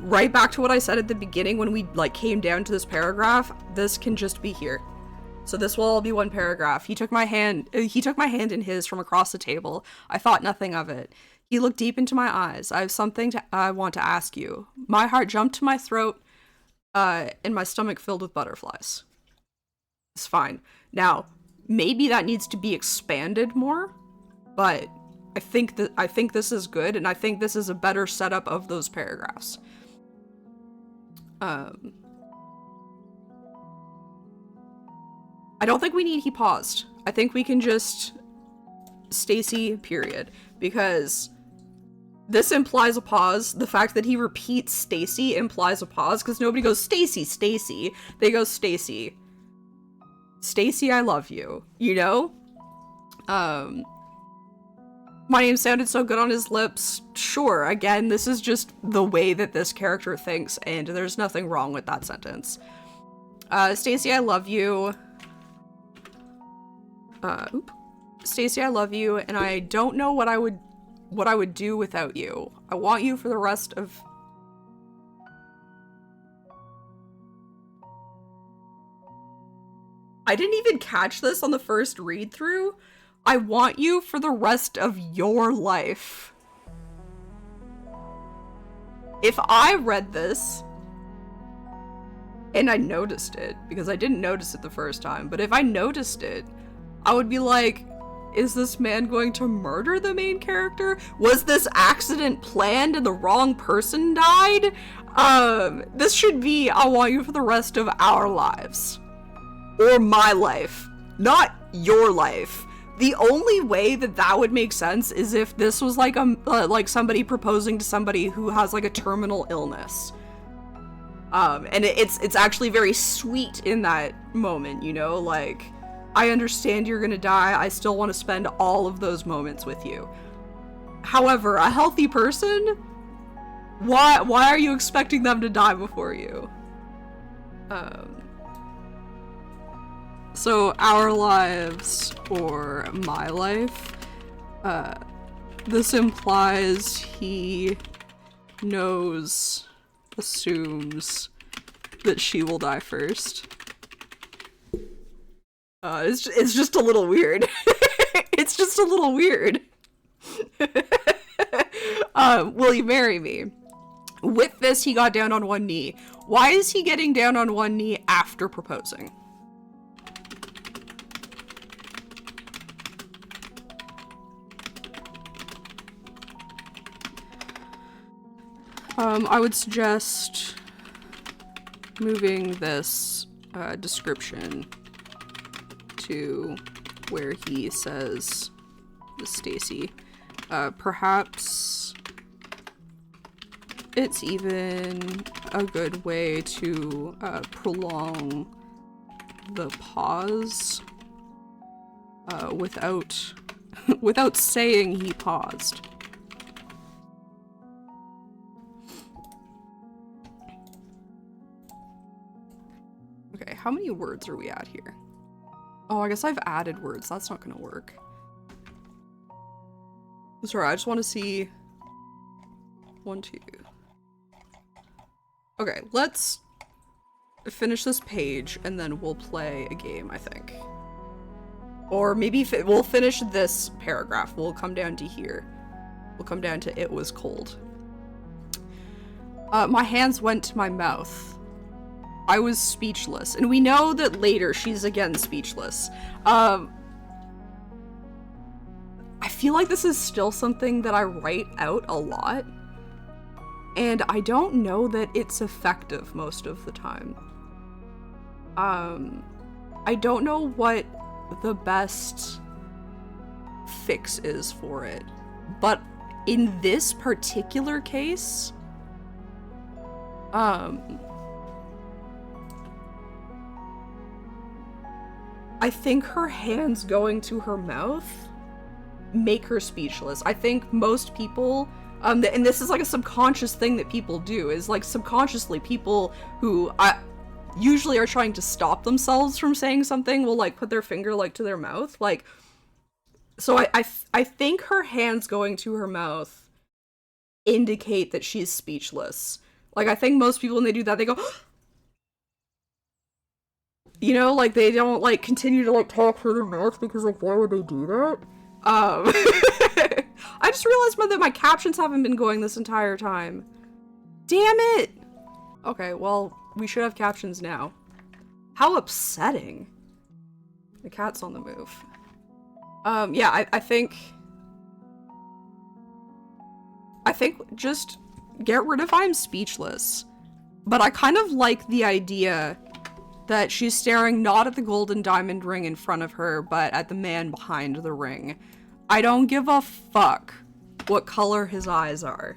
right back to what I said at the beginning when we, like, came down to this paragraph, this can just be here. So this will all be one paragraph. He took my hand in his from across the table. I thought nothing of it. He looked deep into my eyes. I have something I want to ask you. My heart jumped to my throat. And my stomach filled with butterflies. It's fine. Now, maybe that needs to be expanded more, but I think this is good, and I think this is a better setup of those paragraphs. I don't think we need he paused. I think we can just Stacy, period, because this implies a pause. The fact that he repeats Stacy implies a pause, because nobody goes, Stacy, Stacy. They go, Stacy. Stacy, I love you. You know? My name sounded so good on his lips. Sure, again, this is just the way that this character thinks, and there's nothing wrong with that sentence. Stacy, I love you. Stacy, I love you, and I don't know what I would do without you. I want you for the rest of... I didn't even catch this on the first read through. I want you for the rest of your life. If I read this and I noticed it, because I didn't notice it the first time, but if I noticed it, I would be like, is this man going to murder the main character? Was this accident planned and the wrong person died? This should be, I want you for the rest of our lives. Or my life. Not your life. The only way that would make sense is if this was like like somebody proposing to somebody who has, like, a terminal illness. And it's actually very sweet in that moment, you know, like, I understand you're gonna die, I still want to spend all of those moments with you. However, a healthy person? Why are you expecting them to die before you? So, our lives, or my life, this implies he assumes that she will die first. It's just a little weird. It's just a little weird. Will you marry me? With this, he got down on one knee. Why is he getting down on one knee after proposing? I would suggest moving this description to where he says this Stacy. Perhaps it's even a good way to prolong the pause without saying he paused. Okay, how many words are we at here? Oh, I guess I've added words. That's not gonna work. Sorry, I just want to see 1, 2. Okay, let's finish this page and then we'll play a game, I think. Or maybe we'll finish this paragraph. We'll come down to here. We'll come down to "It was cold." My hands went to my mouth. I was speechless. And we know that later she's again speechless. I feel like this is still something that I write out a lot. And I don't know that it's effective most of the time. I don't know what the best fix is for it. But in this particular case, I think her hands going to her mouth make her speechless. I think most people, and this is like a subconscious thing that people do, is like subconsciously people who usually are trying to stop themselves from saying something will like put their finger like to their mouth. Like, so I think her hands going to her mouth indicate that she's speechless. Like, I think most people when they do that, they go, you know, like they don't like continue to like talk through their mouth because like why would they do that? I just realized that my captions haven't been going this entire time. Damn it! Okay, well, we should have captions now. How upsetting. The cat's on the move. Yeah, I think just get rid of "I'm speechless. But I kind of like the idea that she's staring not at the golden diamond ring in front of her, but at the man behind the ring. I don't give a fuck what color his eyes are.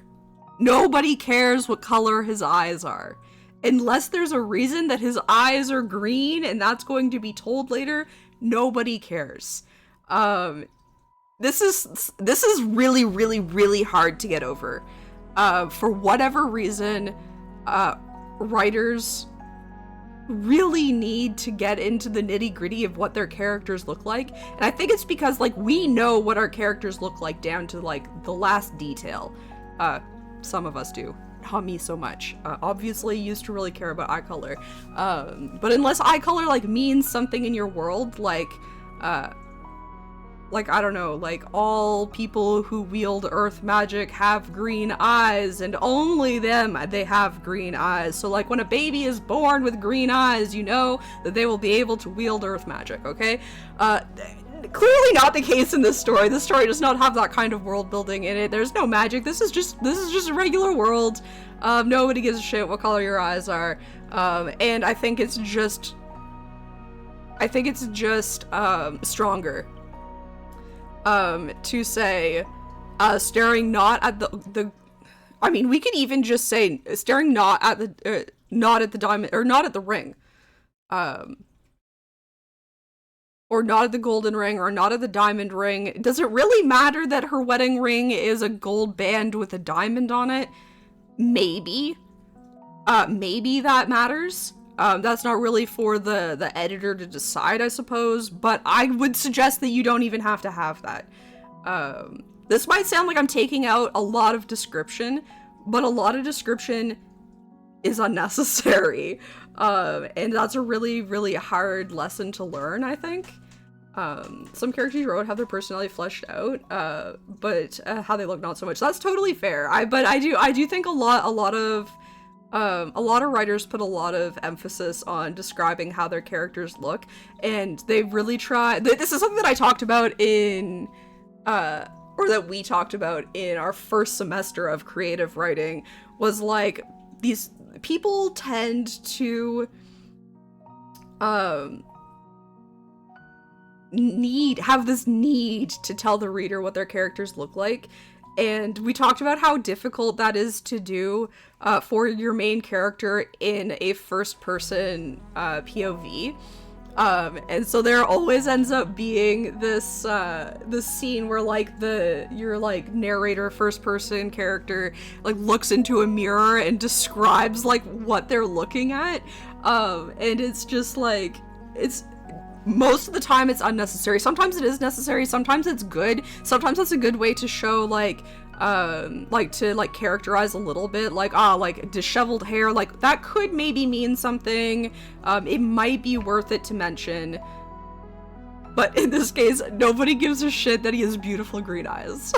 Nobody cares what color his eyes are. Unless there's a reason that his eyes are green and that's going to be told later, nobody cares. This is really, really, really hard to get over. For whatever reason, writers really need to get into the nitty-gritty of what their characters look like. And I think it's because, like, we know what our characters look like down to, like, the last detail. Some of us do. Not me so much. Obviously, used to really care about eye color. But unless eye color, like, means something in your world, like, I don't know, like, all people who wield earth magic have green eyes, and only them, they have green eyes. So, like, when a baby is born with green eyes, you know that they will be able to wield earth magic, okay? Clearly not the case in this story. This story does not have that kind of world building in it. There's no magic. This is just a regular world. Nobody gives a shit what color your eyes are. And I think it's just stronger. To say, staring not at the I mean, we could even just say staring not at the diamond, or not at the ring, or not at the golden ring, or not at the diamond ring. Does it really matter that her wedding ring is a gold band with a diamond on it? Maybe. Maybe that matters. That's not really for the editor to decide, I suppose, but I would suggest that you don't even have to have that. This might sound like I'm taking out a lot of description, but a lot of description is unnecessary. And that's a really, really hard lesson to learn, I think. Some characters you wrote have their personality fleshed out, but how they look, not so much. That's totally fair. But I do think a lot of writers put a lot of emphasis on describing how their characters look, and they really try. This is something that I talked about in or that we talked about in our first semester of creative writing, was like, these people tend to have this need to tell the reader what their characters look like. And we talked about how difficult that is to do for your main character in a first-person POV. And so there always ends up being this scene where like your like narrator first-person character like looks into a mirror and describes like what they're looking at, and it's just like, it's most of the time it's unnecessary. Sometimes it is necessary, sometimes it's good, sometimes it's a good way to show like to characterize a little bit, like like disheveled hair, like that could maybe mean something. It might be worth it to mention, but in this case nobody gives a shit that he has beautiful green eyes.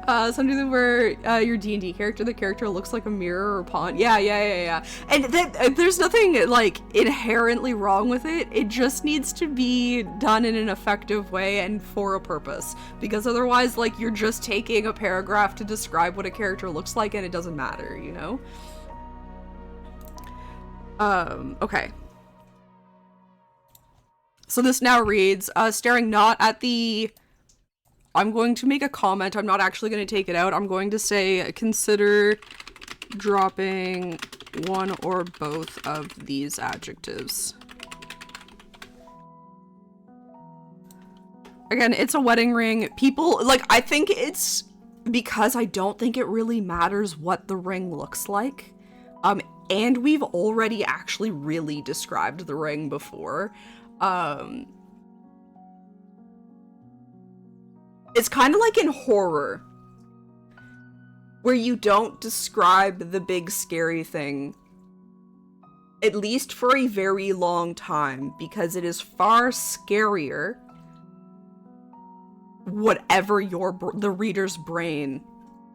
Something where your D&D character, the character looks like a mirror or pawn. Yeah. And there's nothing like inherently wrong with it. It just needs to be done in an effective way and for a purpose. Because otherwise, like, you're just taking a paragraph to describe what a character looks like and it doesn't matter, you know? Okay. So this now reads, staring not at the... I'm going to make a comment. I'm not actually going to take it out. I'm going to say, consider dropping one or both of these adjectives. Again, it's a wedding ring. People, like, I think it's because I don't think it really matters what the ring looks like. And we've already actually really described the ring before. It's kind of like in horror, where you don't describe the big scary thing, at least for a very long time, because it is far scarier whatever the reader's brain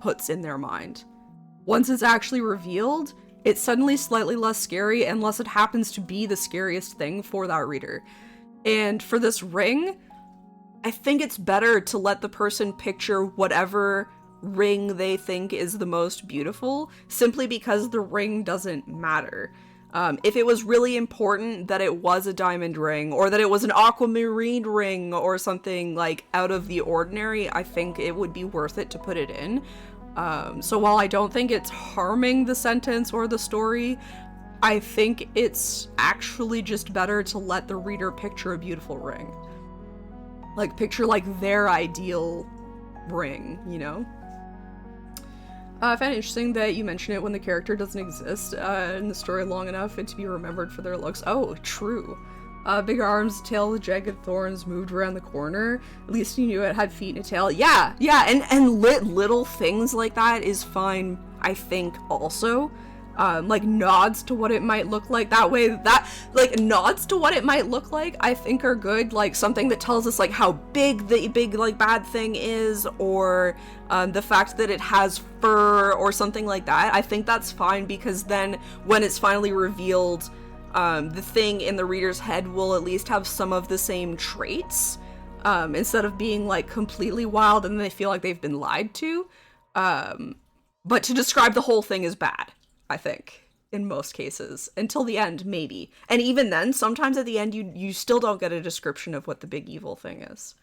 puts in their mind. Once it's actually revealed, it's suddenly slightly less scary unless it happens to be the scariest thing for that reader. And for this ring, I think it's better to let the person picture whatever ring they think is the most beautiful, simply because the ring doesn't matter. If it was really important that it was a diamond ring, or that it was an aquamarine ring, or something like out of the ordinary, I think it would be worth it to put it in. So while I don't think it's harming the sentence or the story, I think it's actually just better to let the reader picture a beautiful ring. Like, picture, like, their ideal ring, you know? I found it interesting that you mention it when the character doesn't exist in the story long enough and to be remembered for their looks. Oh, true. Big arms, tail with jagged thorns, moved around the corner. At least you knew it had feet and a tail. Yeah, and little things like that is fine, I think, also. Like, nods to what it might look like. That way, nods to what it might look like, I think are good. Like, something that tells us, like, how big the big, like, bad thing is, or, the fact that it has fur, or something like that. I think that's fine, because then, when it's finally revealed, the thing in the reader's head will at least have some of the same traits, instead of being, like, completely wild and they feel like they've been lied to. But to describe the whole thing is bad, I think, in most cases. Until the end, maybe. And even then, sometimes at the end, you still don't get a description of what the big evil thing is.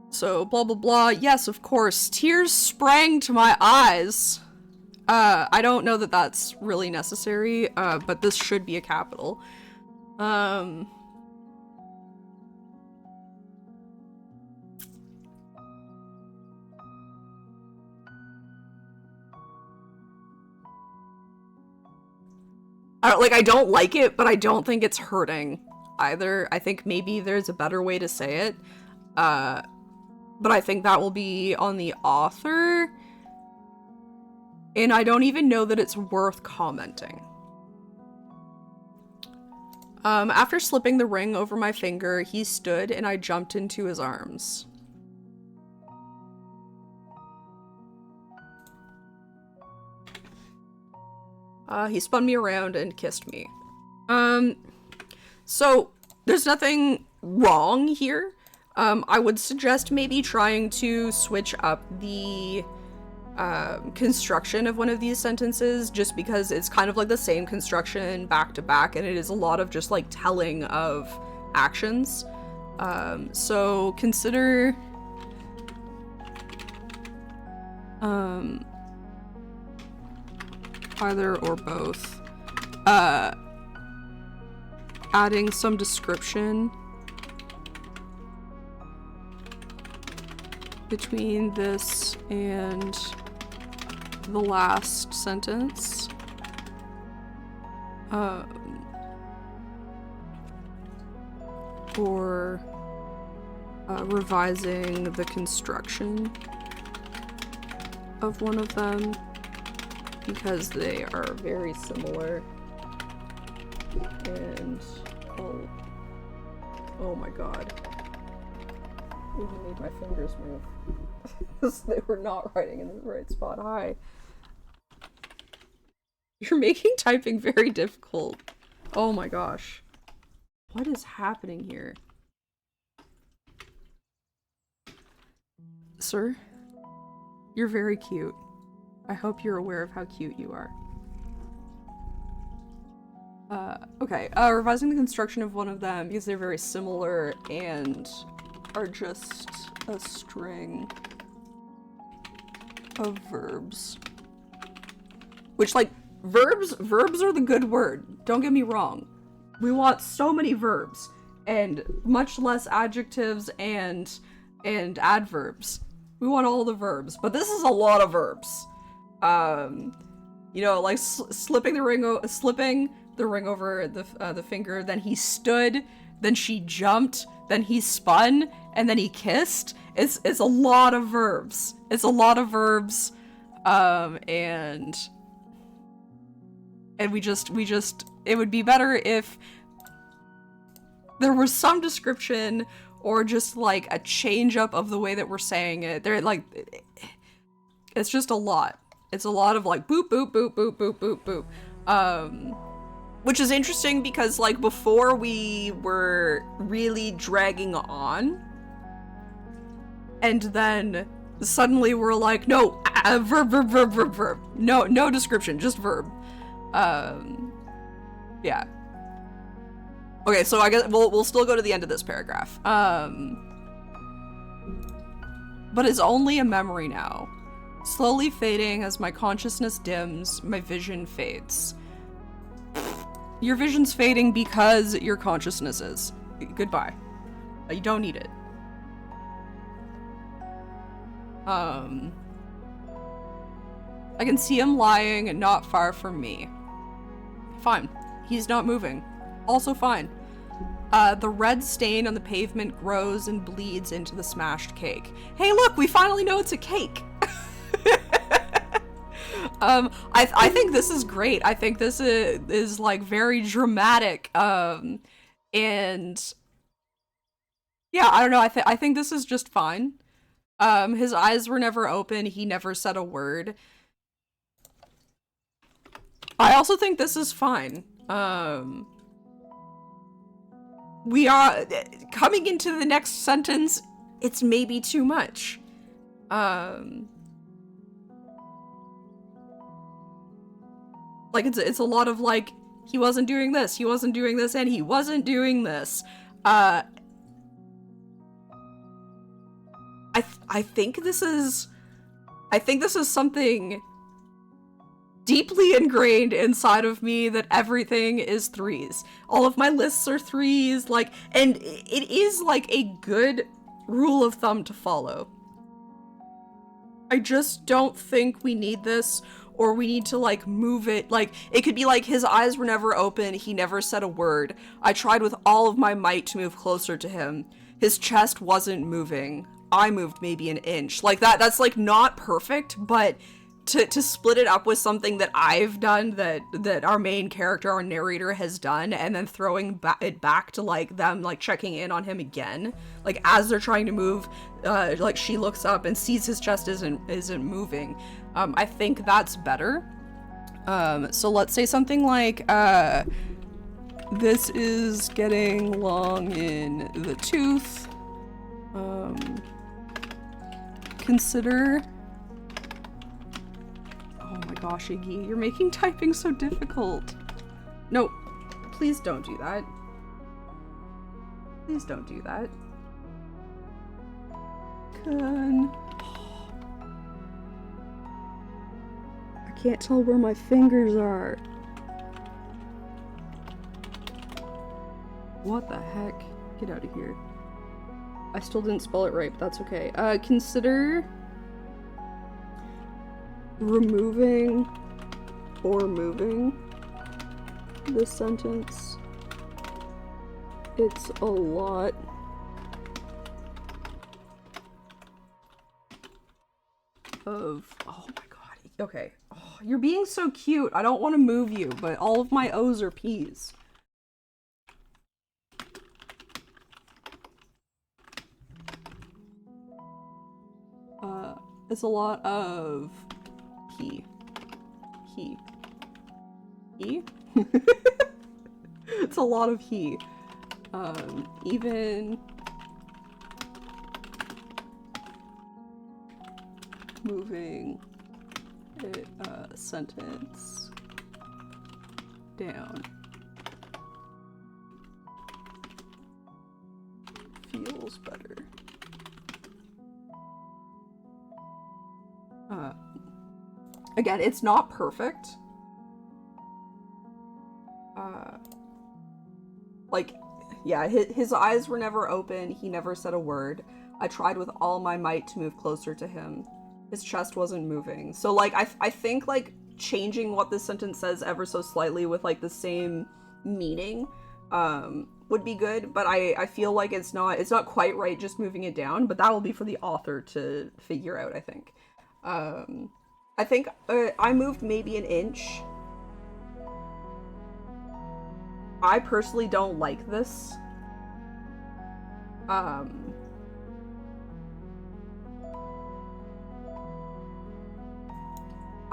So, blah, blah, blah. Yes, of course. Tears sprang to my eyes. I don't know that that's really necessary, but this should be a capital. I don't like it, but I don't think it's hurting either. I think maybe there's a better way to say it. But I think that will be on the author. And I don't even know that it's worth commenting. After slipping the ring over my finger, he stood and I jumped into his arms. He spun me around and kissed me. So there's nothing wrong here. I would suggest maybe trying to switch up the construction of one of these sentences, just because it's kind of like the same construction back to back, and it is a lot of just like telling of actions. So consider either or both adding some description between this and the last sentence. Or revising the construction of one of them, because they are very similar. And oh my god, even made my fingers move. They were not writing in the right spot. Hi. You're making typing very difficult. Oh my gosh. What is happening here? Sir? You're very cute. I hope you're aware of how cute you are. Okay. Revising the construction of one of them because they're very similar and are just a string of verbs. Which, like, verbs are the good word. Don't get me wrong. We want so many verbs and much less adjectives and adverbs. We want all the verbs, but this is a lot of verbs. You know, like slipping the ring over the finger, then he stood, then she jumped, then he spun, and then he kissed. It's a lot of verbs. It's a lot of verbs, and we just it would be better if there was some description or just like a change up of the way that we're saying it. They're like, it's just a lot. It's a lot of like boop boop boop boop boop boop boop. Which is interesting because like before we were really dragging on, and then suddenly we're like, no, verb. No description, just verb. Yeah. Okay, so I guess we'll still go to the end of this paragraph. But it's only a memory now. Slowly fading as my consciousness dims, my vision fades. Your vision's fading because your consciousness is. Goodbye. You don't need it. I can see him lying not far from me. Fine. He's not moving. Also fine. The red stain on the pavement grows and bleeds into the smashed cake. Hey, look, we finally know it's a cake. I think this is great. I think this is like very dramatic. And yeah, I don't know. I think this is just fine. His eyes were never open. He never said a word. I also think this is fine. We are coming into the next sentence. It's maybe too much. Like it's a lot of like, he wasn't doing this, and he wasn't doing this. I think this is something deeply ingrained inside of me, that everything is threes. All of my lists are threes, like, and it is like a good rule of thumb to follow. I just don't think we need this, or we need to like move it. Like, it could be like, his eyes were never open, he never said a word. I tried with all of my might to move closer to him. His chest wasn't moving. I moved maybe an inch. Like that's like not perfect, but to split it up with something that I've done, that our main character, our narrator, has done, and then throwing it back to like them like checking in on him again, like as they're trying to move, like she looks up and sees his chest isn't moving. I think that's better. So let's say something like This is getting long in the tooth. Consider... Oh my gosh, Iggy, you're making typing so difficult. No, please don't do that. Please don't do that. I can't tell where my fingers are. What the heck? Get out of here. I still didn't spell it right, but that's okay. Consider removing or moving this sentence. It's a lot of... Oh my god. Okay. Oh, you're being so cute. I don't want to move you, but all of my O's are P's. It's a lot of he. It's a lot of he. Even moving it, sentence down feels better. Again, it's not perfect. Like, yeah, his eyes were never open. He never said a word. I tried with all my might to move closer to him. His chest wasn't moving. So, like, I think, like, changing what this sentence says ever so slightly with, like, the same meaning, would be good. But I feel like it's not quite right just moving it down. But that will be for the author to figure out, I think. I think I moved maybe an inch. I personally don't like this. I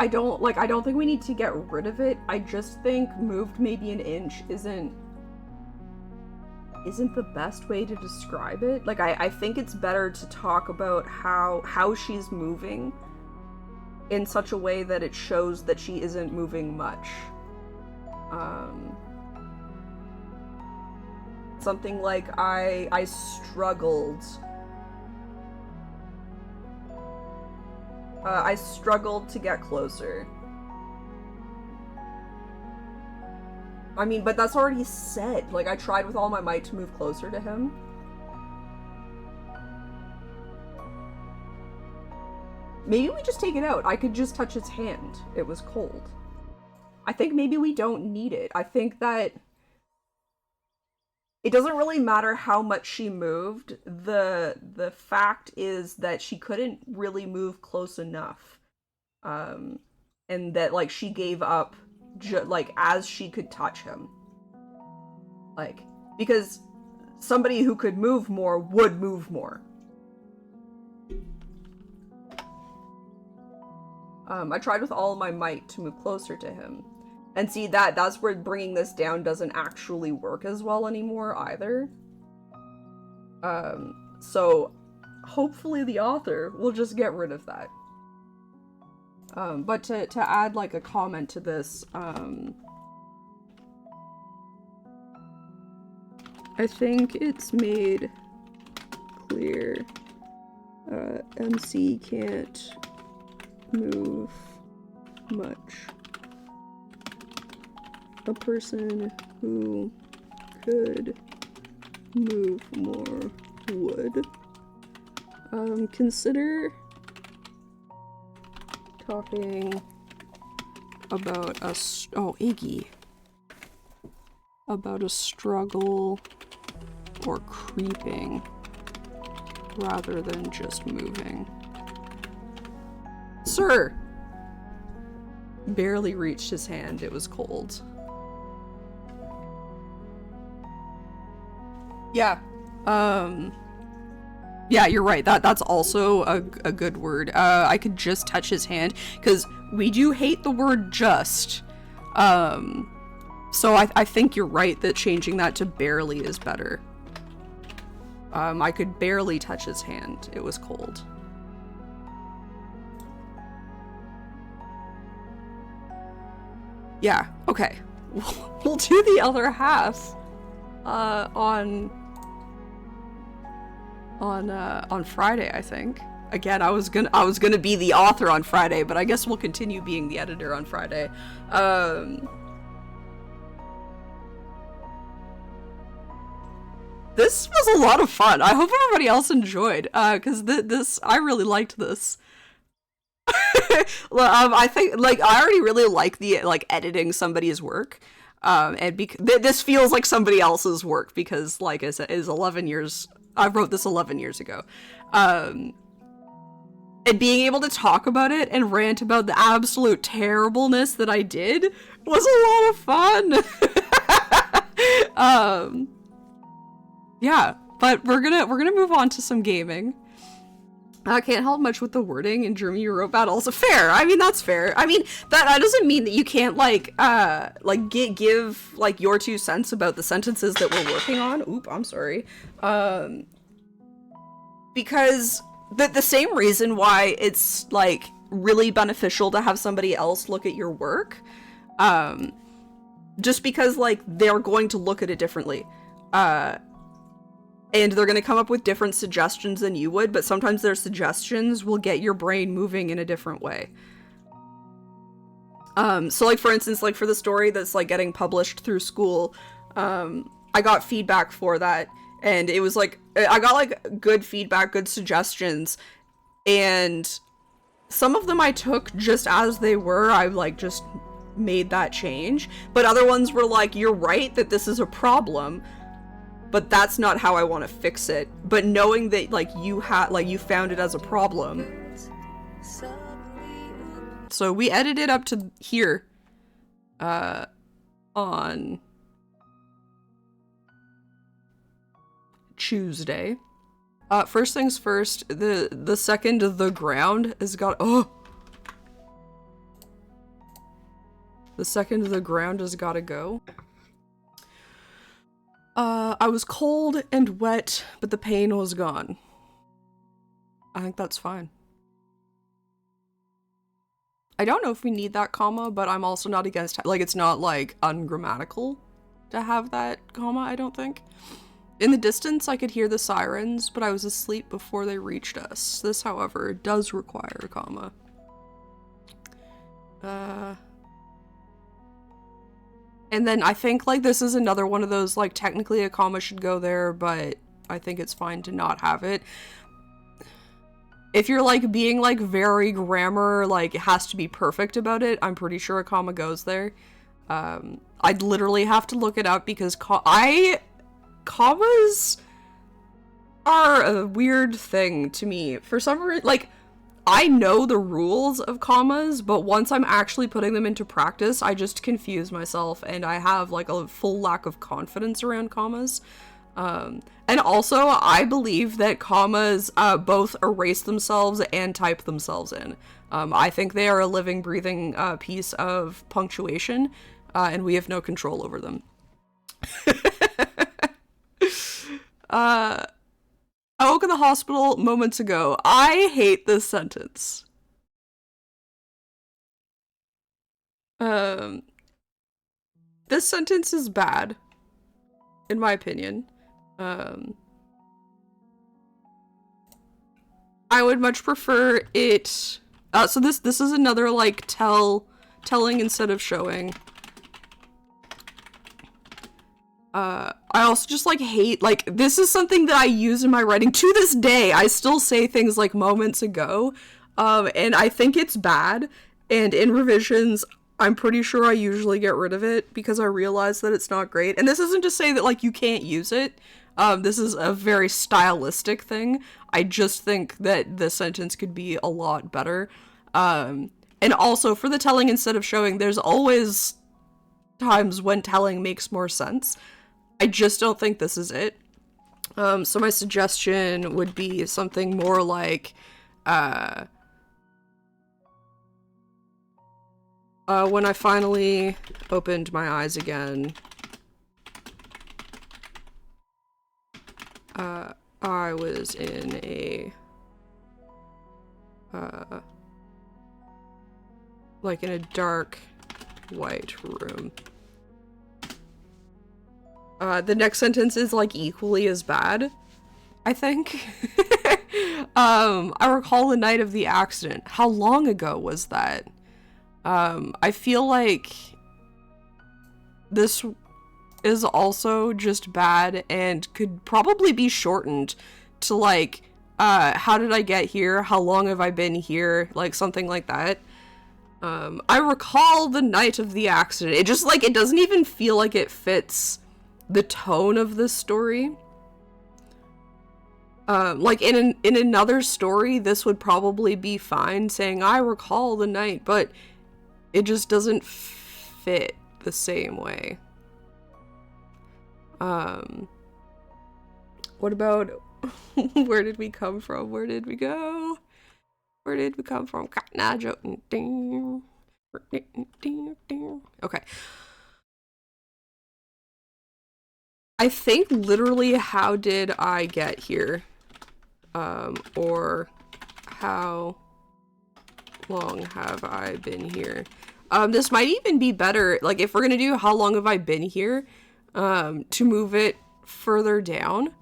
don't think we need to get rid of it. I just think moved maybe an inch isn't the best way to describe it. Like, I think it's better to talk about how she's moving in such a way that it shows that she isn't moving much. Something like, I struggled. I struggled to get closer. I mean, but that's already said. Like, I tried with all my might to move closer to him. Maybe we just take it out. I could just touch his hand. It was cold. I think maybe we don't need it. I think that it doesn't really matter how much she moved. The fact is that she couldn't really move close enough. And that, like, she gave up, like, as she could touch him. Like, because somebody who could move more would move more. I tried with all my might to move closer to him. And see, that's where bringing this down doesn't actually work as well anymore either. So hopefully the author will just get rid of that. But to add, like, a comment to this, I think it's made clear, MC can't move much. A person who could move more would. Consider talking about Iggy. About a struggle or creeping rather than just moving. Sir! Barely reached his hand, it was cold. Yeah. Yeah, you're right. That's also a good word. I could just touch his hand, because we do hate the word just. So I think you're right that changing that to barely is better. I could barely touch his hand. It was cold. Yeah, okay. We'll do the other half on Friday, I think. Again, I was gonna be the author on Friday, but I guess we'll continue being the editor on Friday. This was a lot of fun. I hope everybody else enjoyed, because this I really liked this. I think, like, I already really like the, like, editing somebody's work, and this feels like somebody else's work, because, like I said, is 11 years, I wrote this 11 years ago, and being able to talk about it and rant about the absolute terribleness that I did was a lot of fun. Yeah, but we're gonna move on to some gaming. I can't help much with the wording in German Euro battles. Fair. I mean, that's fair. I mean, that doesn't mean that you can't, like give, like, your 2 cents about the sentences that we're working on. Oop, I'm sorry. Because the same reason why it's, like, really beneficial to have somebody else look at your work, just because, like, they're going to look at it differently. And they're going to come up with different suggestions than you would, but sometimes their suggestions will get your brain moving in a different way. So, like, for instance, like, for the story that's, like, getting published through school, I got feedback for that, and it was, like, I got, like, good feedback, good suggestions, and some of them I took just as they were. I, like, just made that change, but other ones were like, you're right that this is a problem, but that's not how I want to fix it. But knowing that, like, you found it as a problem. So we edited up to here, on Tuesday. First things first, the second the ground has got, the second the ground has gotta go. I was cold and wet, but the pain was gone. I think that's fine. I don't know if we need that comma, but I'm also not against, like, it's not, like, ungrammatical to have that comma, I don't think. In the distance, I could hear the sirens, but I was asleep before they reached us. This, however, does require a comma. And then I think, like, this is another one of those, like, technically a comma should go there, but I think it's fine to not have it. If you're, like, being, like, very grammar, like, it has to be perfect about it, I'm pretty sure a comma goes there. I'd literally have to look it up because commas are a weird thing to me. For some reason, like, I know the rules of commas, but once I'm actually putting them into practice, I just confuse myself, and I have, like, a full lack of confidence around commas. And also, I believe that commas both erase themselves and type themselves in. I think they are a living, breathing piece of punctuation, and we have no control over them. I woke in the hospital moments ago. I hate this sentence. This sentence is bad, in my opinion. I would much prefer it. So this is another, like, telling instead of showing. I also just, like, hate, like, this is something that I use in my writing to this day. I still say things like moments ago, and I think it's bad, and in revisions, I'm pretty sure I usually get rid of it because I realize that it's not great. And this isn't to say that, like, you can't use it. This is a very stylistic thing. I just think that the sentence could be a lot better. And also, for the telling instead of showing, there's always times when telling makes more sense. I just don't think this is it. So my suggestion would be something more like, When I finally opened my eyes again, I was in a, like in a dark, white room. The next sentence is like equally as bad, I think. I recall the night of the accident. How long ago was that? I feel like this is also just bad and could probably be shortened to like, how did I get here? How long have I been here? Like something like that. I recall the night of the accident. It just like, it doesn't even feel like it fits the tone of this story. Like in another story, this would probably be fine saying, I recall the night, but it just doesn't fit the same way. What about, where did we come from? Where did we go? Where did we come from? Okay. I think literally, how did I get here? Or how long have I been here? This might even be better, like if we're gonna do how long have I been here, to move it further down.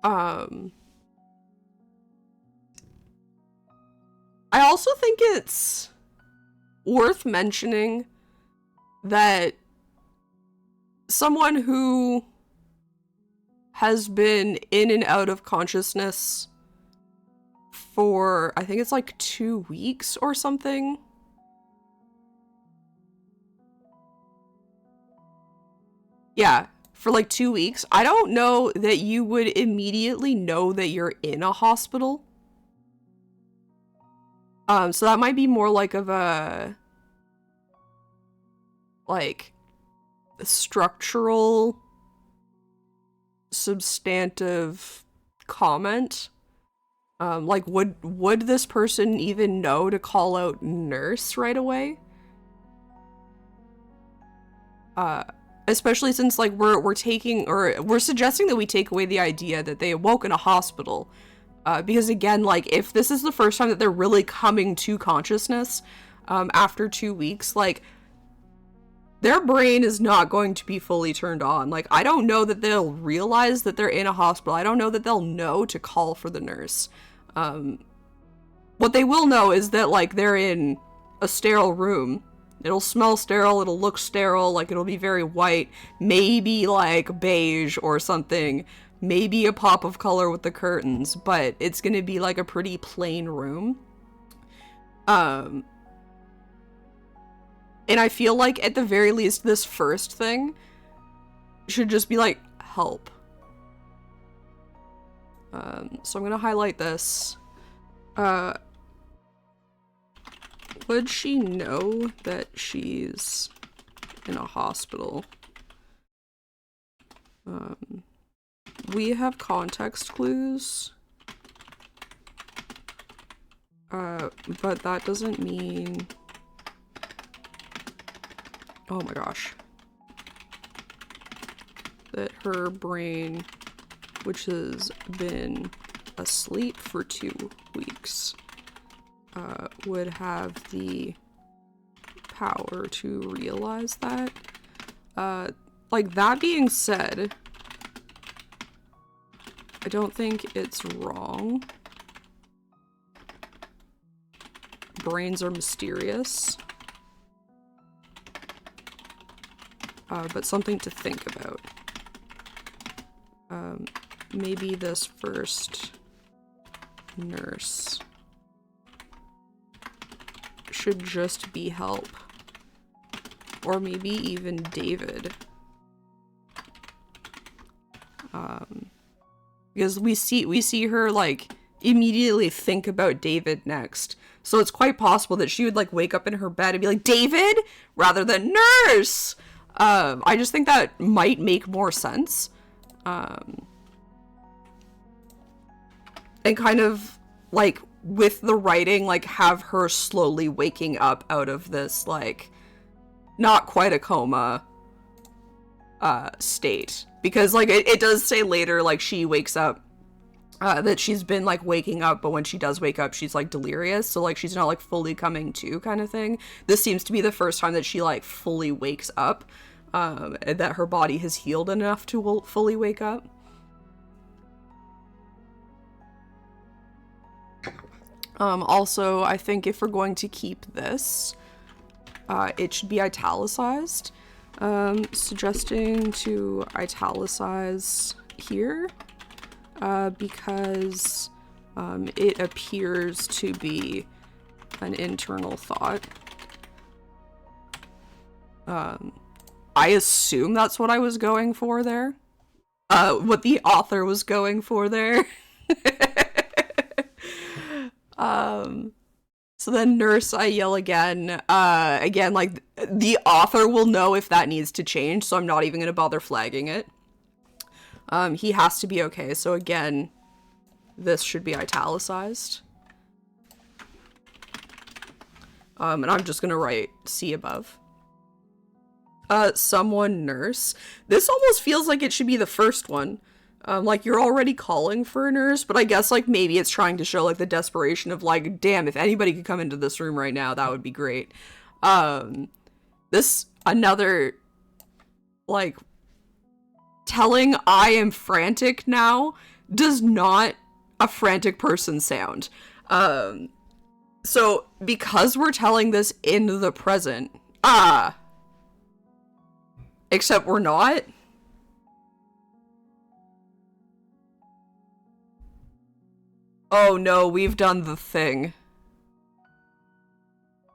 I also think it's worth mentioning that someone who has been in and out of consciousness for, I think it's like 2 weeks or something. Yeah, for like 2 weeks. I don't know that you would immediately know that you're in a hospital. So that might be more like of a, like, structural, substantive comment. Like, would this person even know to call out nurse right away? Especially since, like, we're taking, or we're suggesting that we take away the idea that they awoke in a hospital. Because again, like, if this is the first time that they're really coming to consciousness, after 2 weeks, like, their brain is not going to be fully turned on. Like, I don't know that they'll realize that they're in a hospital. I don't know that they'll know to call for the nurse. What they will know is that, like, they're in a sterile room. It'll smell sterile, it'll look sterile, like, it'll be very white, maybe, like, beige or something, maybe a pop of color with the curtains, but it's gonna be, like, a pretty plain room. And I feel like, at the very least, this first thing should just be, like, help. So I'm gonna highlight this. Would she know that she's in a hospital? We have context clues. But that doesn't mean... Oh my gosh. That her brain, which has been asleep for 2 weeks, would have the power to realize that. Like, that being said, I don't think it's wrong. Brains are mysterious. But something to think about. Maybe this first nurse should just be help. Or maybe even David. Because we see her, like, immediately think about David next. So it's quite possible that she would, like, wake up in her bed and be like, David? Rather than nurse! I just think that might make more sense. And kind of, like, with the writing, like, have her slowly waking up out of this, like, not quite a coma state. Because, like, it does say later, like, she wakes up, that she's been, like, waking up, but when she does wake up, she's, like, delirious, so, like, she's not, like, fully coming to kind of thing. This seems to be the first time that she, like, fully wakes up, and that her body has healed enough to fully wake up. Also, I think if we're going to keep this, it should be italicized. Suggesting to italicize here, because it appears to be an internal thought. I assume that's what I was going for there. What the author was going for there. So then nurse, I yell again. Again, like, the author will know if that needs to change, so I'm not even gonna bother flagging it. He has to be okay, so again, this should be italicized. And I'm just gonna write C above. Someone nurse. This almost feels like it should be the first one. Like, you're already calling for a nurse, but I guess, like, maybe it's trying to show, like, the desperation of, like, damn, if anybody could come into this room right now, that would be great. This, another, like, telling I am frantic now does not a frantic person sound. So, because we're telling this in the present, except we're not. Oh no, we've done the thing.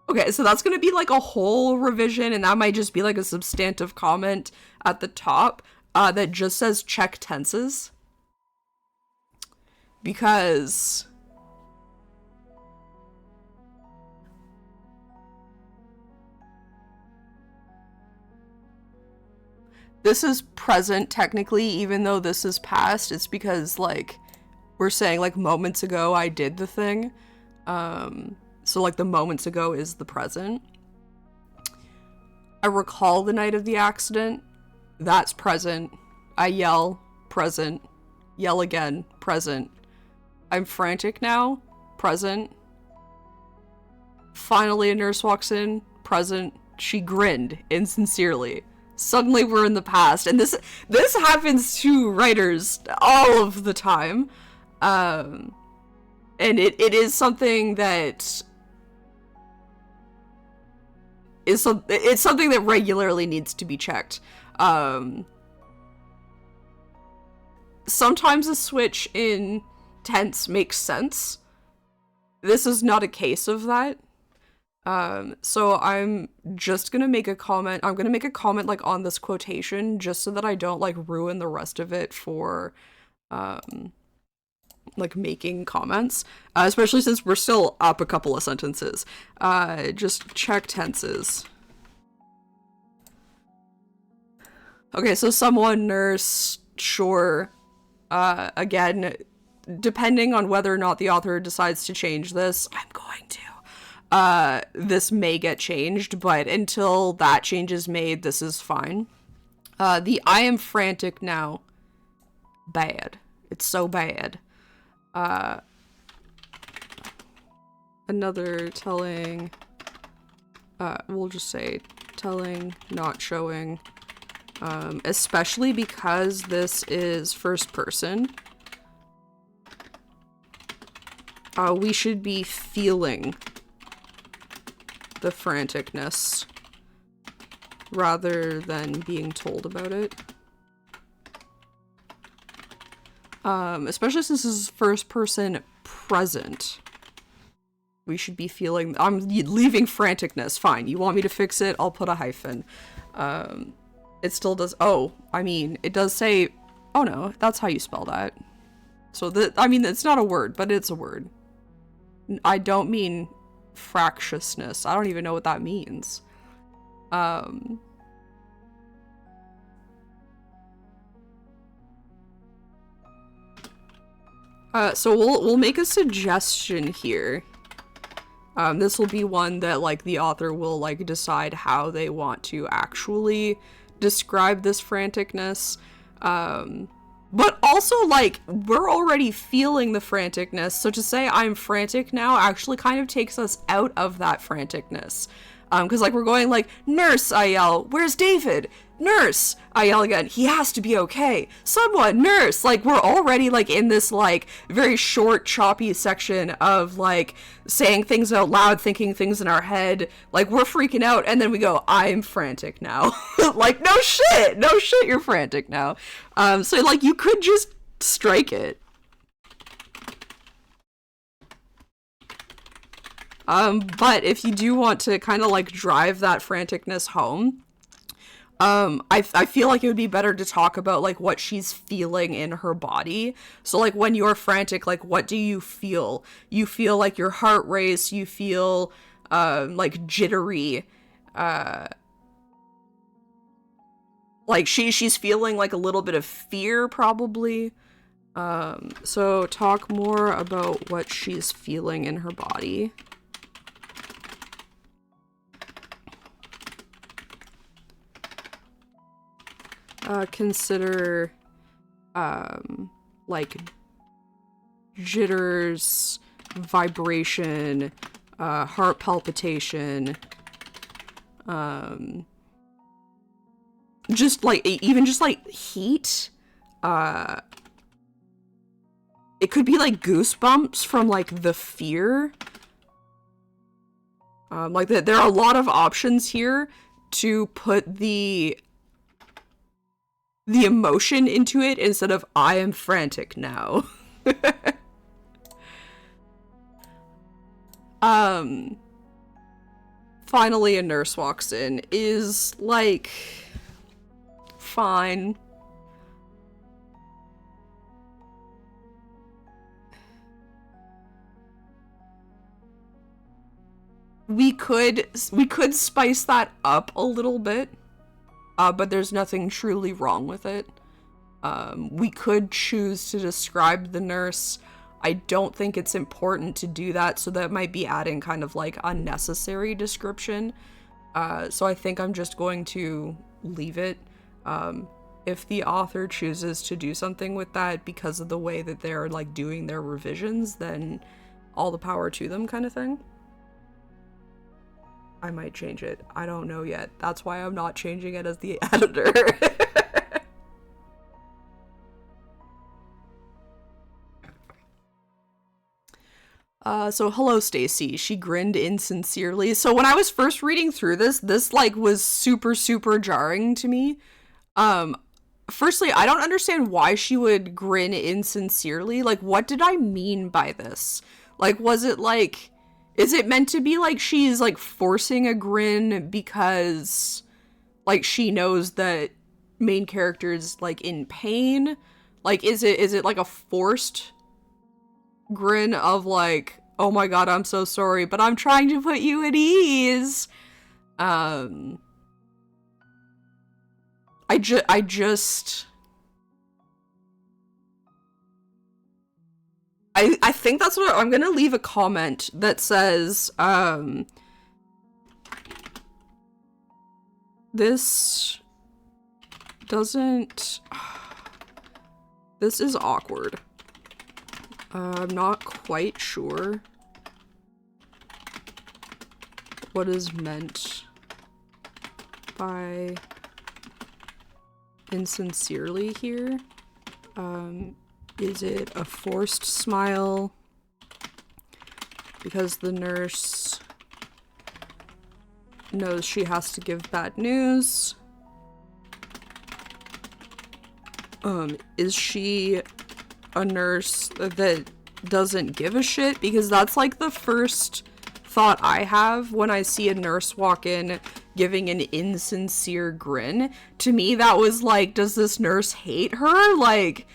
Okay, so that's gonna be like a whole revision, and that might just be like a substantive comment at the top that just says check tenses. Because this is present technically, even though this is past. It's because, like, we're saying, like, moments ago I did the thing. So, like, the moments ago is the present. I recall the night of the accident. That's present. I yell. Present. Yell again. Present. I'm frantic now. Present. Finally, a nurse walks in. Present. She grinned insincerely. Suddenly we're in the past. And this happens to writers all of the time. And it is something that it's something that regularly needs to be checked. Sometimes a switch in tense makes sense. This is not a case of that. So I'm just gonna make a comment. I'm gonna make a comment, like, on this quotation, just so that I don't, like, ruin the rest of it for, like, making comments, especially since we're still up a couple of sentences. Just check tenses. Okay, so someone, nurse, sure. Again, depending on whether or not the author decides to change this, I'm going to. This may get changed, but until that change is made, this is fine. The I am frantic now. Bad. It's so bad. Another telling, we'll just say telling, not showing, especially because this is first person. We should be feeling the franticness rather than being told about it. Especially since this is first person present. We should be feeling, I'm leaving franticness, fine. You want me to fix it? I'll put a hyphen. It still does, oh, I mean, it does say, oh no, that's how you spell that. So I mean, it's not a word, but it's a word. I don't mean fractiousness. I don't even know what that means. So we'll make a suggestion here. This will be one that, like, the author will, like, decide how they want to actually describe this franticness. But also, like, we're already feeling the franticness, so to say I'm frantic now actually kind of takes us out of that franticness. Because, like, we're going, like, nurse, I yell, where's David? Nurse, I yell again, he has to be okay. Someone, nurse. Like, we're already, like, in this, like, very short, choppy section of, like, saying things out loud, thinking things in our head. Like, we're freaking out, and then we go, I'm frantic now. Like, no shit, you're frantic now. So, like, you could just strike it. But if you do want to kind of, like, drive that franticness home, I feel like it would be better to talk about, like, what she's feeling in her body. So, like, when you're frantic, like, what do you feel? You feel, like, your heart race, you feel, like, jittery, like, she's feeling, like, a little bit of fear, probably. So talk more about what she's feeling in her body. Consider, like, jitters, vibration, heart palpitation, just, like, even just, like, heat, it could be, like, goosebumps from, like, the fear. Like, there are a lot of options here to put the emotion into it instead of I am frantic now. Finally a nurse walks in, is, like, fine. We could spice that up a little bit. But there's nothing truly wrong with it. We could choose to describe the nurse. I don't think it's important to do that, so that might be adding kind of, like, unnecessary description. So I think I'm just going to leave it. If the author chooses to do something with that because of the way that they're, like, doing their revisions, then all the power to them, kind of thing. I might change it. I don't know yet. That's why I'm not changing it as the editor. So hello, Stacy. She grinned insincerely. So when I was first reading through this, like, was super, super jarring to me. Firstly, I don't understand why she would grin insincerely. Like, what did I mean by this? Like, was it, like... Is it meant to be like she's, like, forcing a grin because, like, she knows that main character's, like, in pain? Like, is it like a forced grin of, like, oh my god, I'm so sorry, but I'm trying to put you at ease? I think that's what I'm gonna leave a comment that says, this doesn't, this is awkward. I'm not quite sure what is meant by insincerely here. Is it a forced smile because the nurse knows she has to give bad news? Is she a nurse that doesn't give a shit? Because that's, like, the first thought I have when I see a nurse walk in giving an insincere grin. To me, that was like, does this nurse hate her? Like,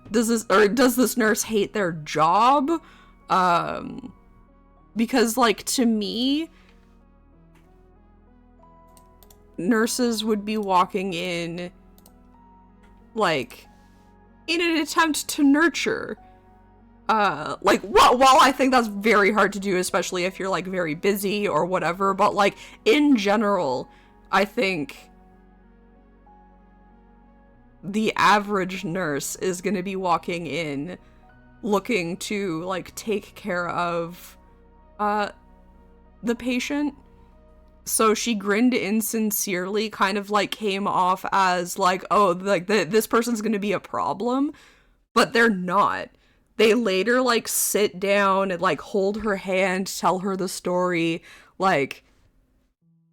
does this nurse hate their job? Because, like, to me, nurses would be walking in, like, in an attempt to nurture. Like, while I think that's very hard to do, especially if you're, like, very busy or whatever, but, like, in general, I think the average nurse is gonna be walking in looking to, like, take care of, the patient. So she grinned insincerely, kind of, like, came off as, like, oh, like, this person's gonna be a problem, but they're not. They later, like, sit down and, like, hold her hand, tell her the story, like...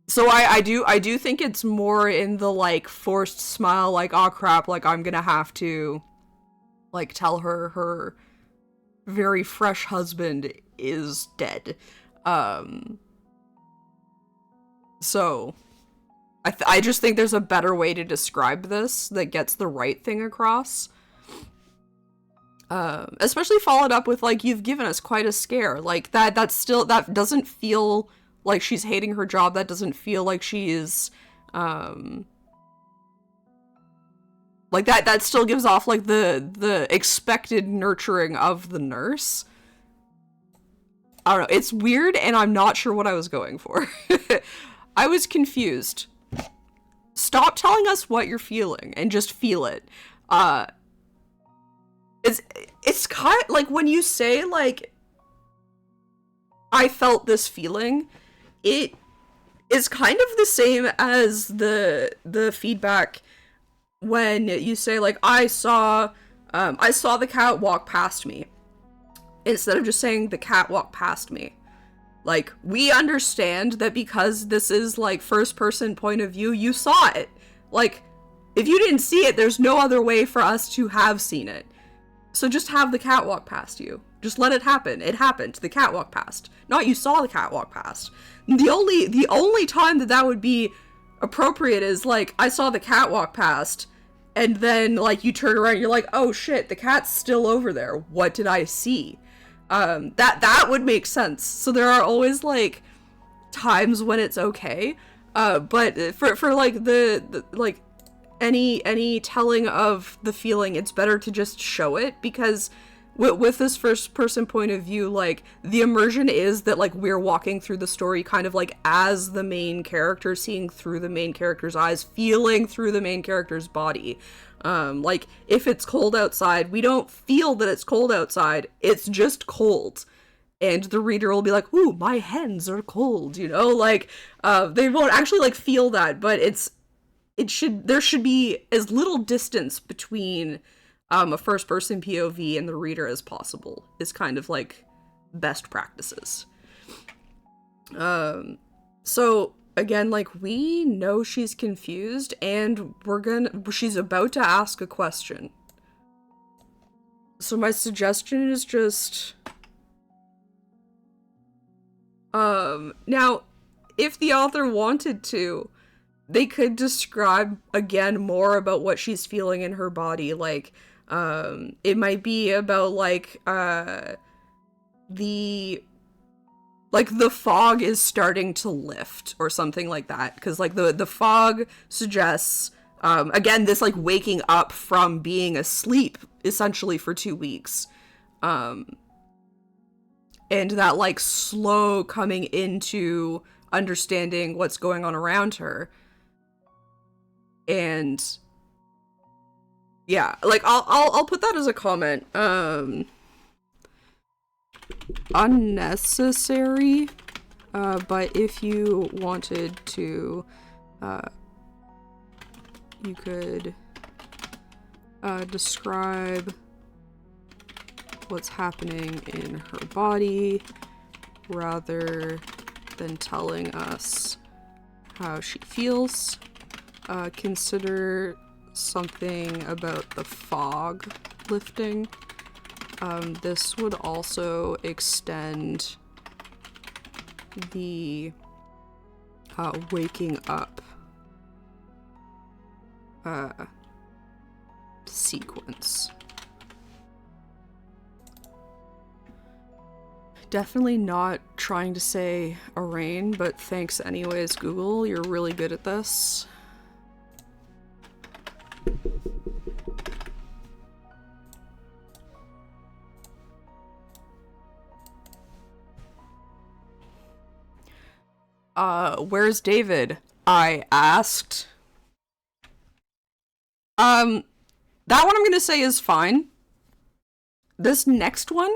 So I do think it's more in the, like, forced smile, like, aw crap, like, I'm gonna have to, like, tell her her very fresh husband is dead. So, I just think there's a better way to describe this that gets the right thing across. Especially followed up with, like, you've given us quite a scare. Like, that doesn't feel like she's hating her job. That doesn't feel like she's, like, that still gives off, like, the expected nurturing of the nurse. I don't know, it's weird, and I'm not sure what I was going for. I was confused. Stop telling us what you're feeling, and just feel it. It's kind of, like, when you say, like, I felt this feeling, it is kind of the same as the feedback when you say, like, I saw the cat walk past me, instead of just saying the cat walked past me. Like, we understand that because this is, like, first person point of view, you saw it. Like, if you didn't see it, there's no other way for us to have seen it. So just have the cat walk past you. Just let it happen. It happened. The cat walked past. Not you saw the cat walk past. The only time that would be appropriate is, like, I saw the cat walk past, and then, like, you turn around and you're like, oh shit, the cat's still over there. What did I see? That would make sense. So there are always, like, times when it's okay. But for like, the like, any telling of the feeling, it's better to just show it, because with this first person point of view, like, the immersion is that, like, we're walking through the story kind of, like, as the main character, seeing through the main character's eyes, feeling through the main character's body. Like, if it's cold outside, we don't feel that it's cold outside, it's just cold. And the reader will be like, ooh, my hands are cold, you know? Like, they won't actually, like, feel that, but there should be as little distance between a first-person POV and the reader as possible, is kind of, like, best practices. So, again, like, we know she's confused, and she's about to ask a question. So my suggestion is just... now, if the author wanted to, they could describe, again, more about what she's feeling in her body, like, it might be about, like, the fog is starting to lift, or something like that, because, like, the fog suggests, again, this, like, waking up from being asleep, essentially, for 2 weeks, and that, like, slow coming into understanding what's going on around her. And yeah, like, I'll put that as a comment. Unnecessary, but if you wanted to, you could describe what's happening in her body rather than telling us how she feels. Consider something about the fog lifting. This would also extend the waking up sequence. Definitely not trying to say arraign, but thanks anyways, Google. You're really good at this. Where's David? I asked. That one I'm gonna say is fine. This next one,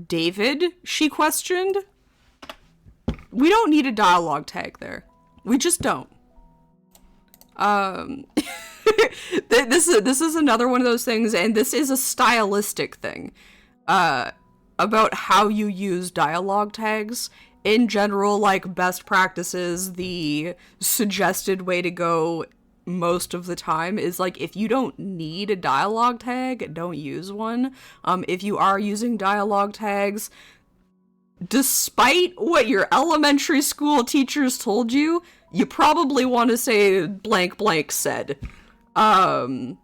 David, she questioned. We don't need a dialogue tag there. We just don't. This is another one of those things, and this is a stylistic thing. About how you use dialogue tags. In general, like, best practices, the suggested way to go most of the time is, like, if you don't need a dialogue tag, don't use one. If you are using dialogue tags, despite what your elementary school teachers told you, you probably want to say blank blank said. Asked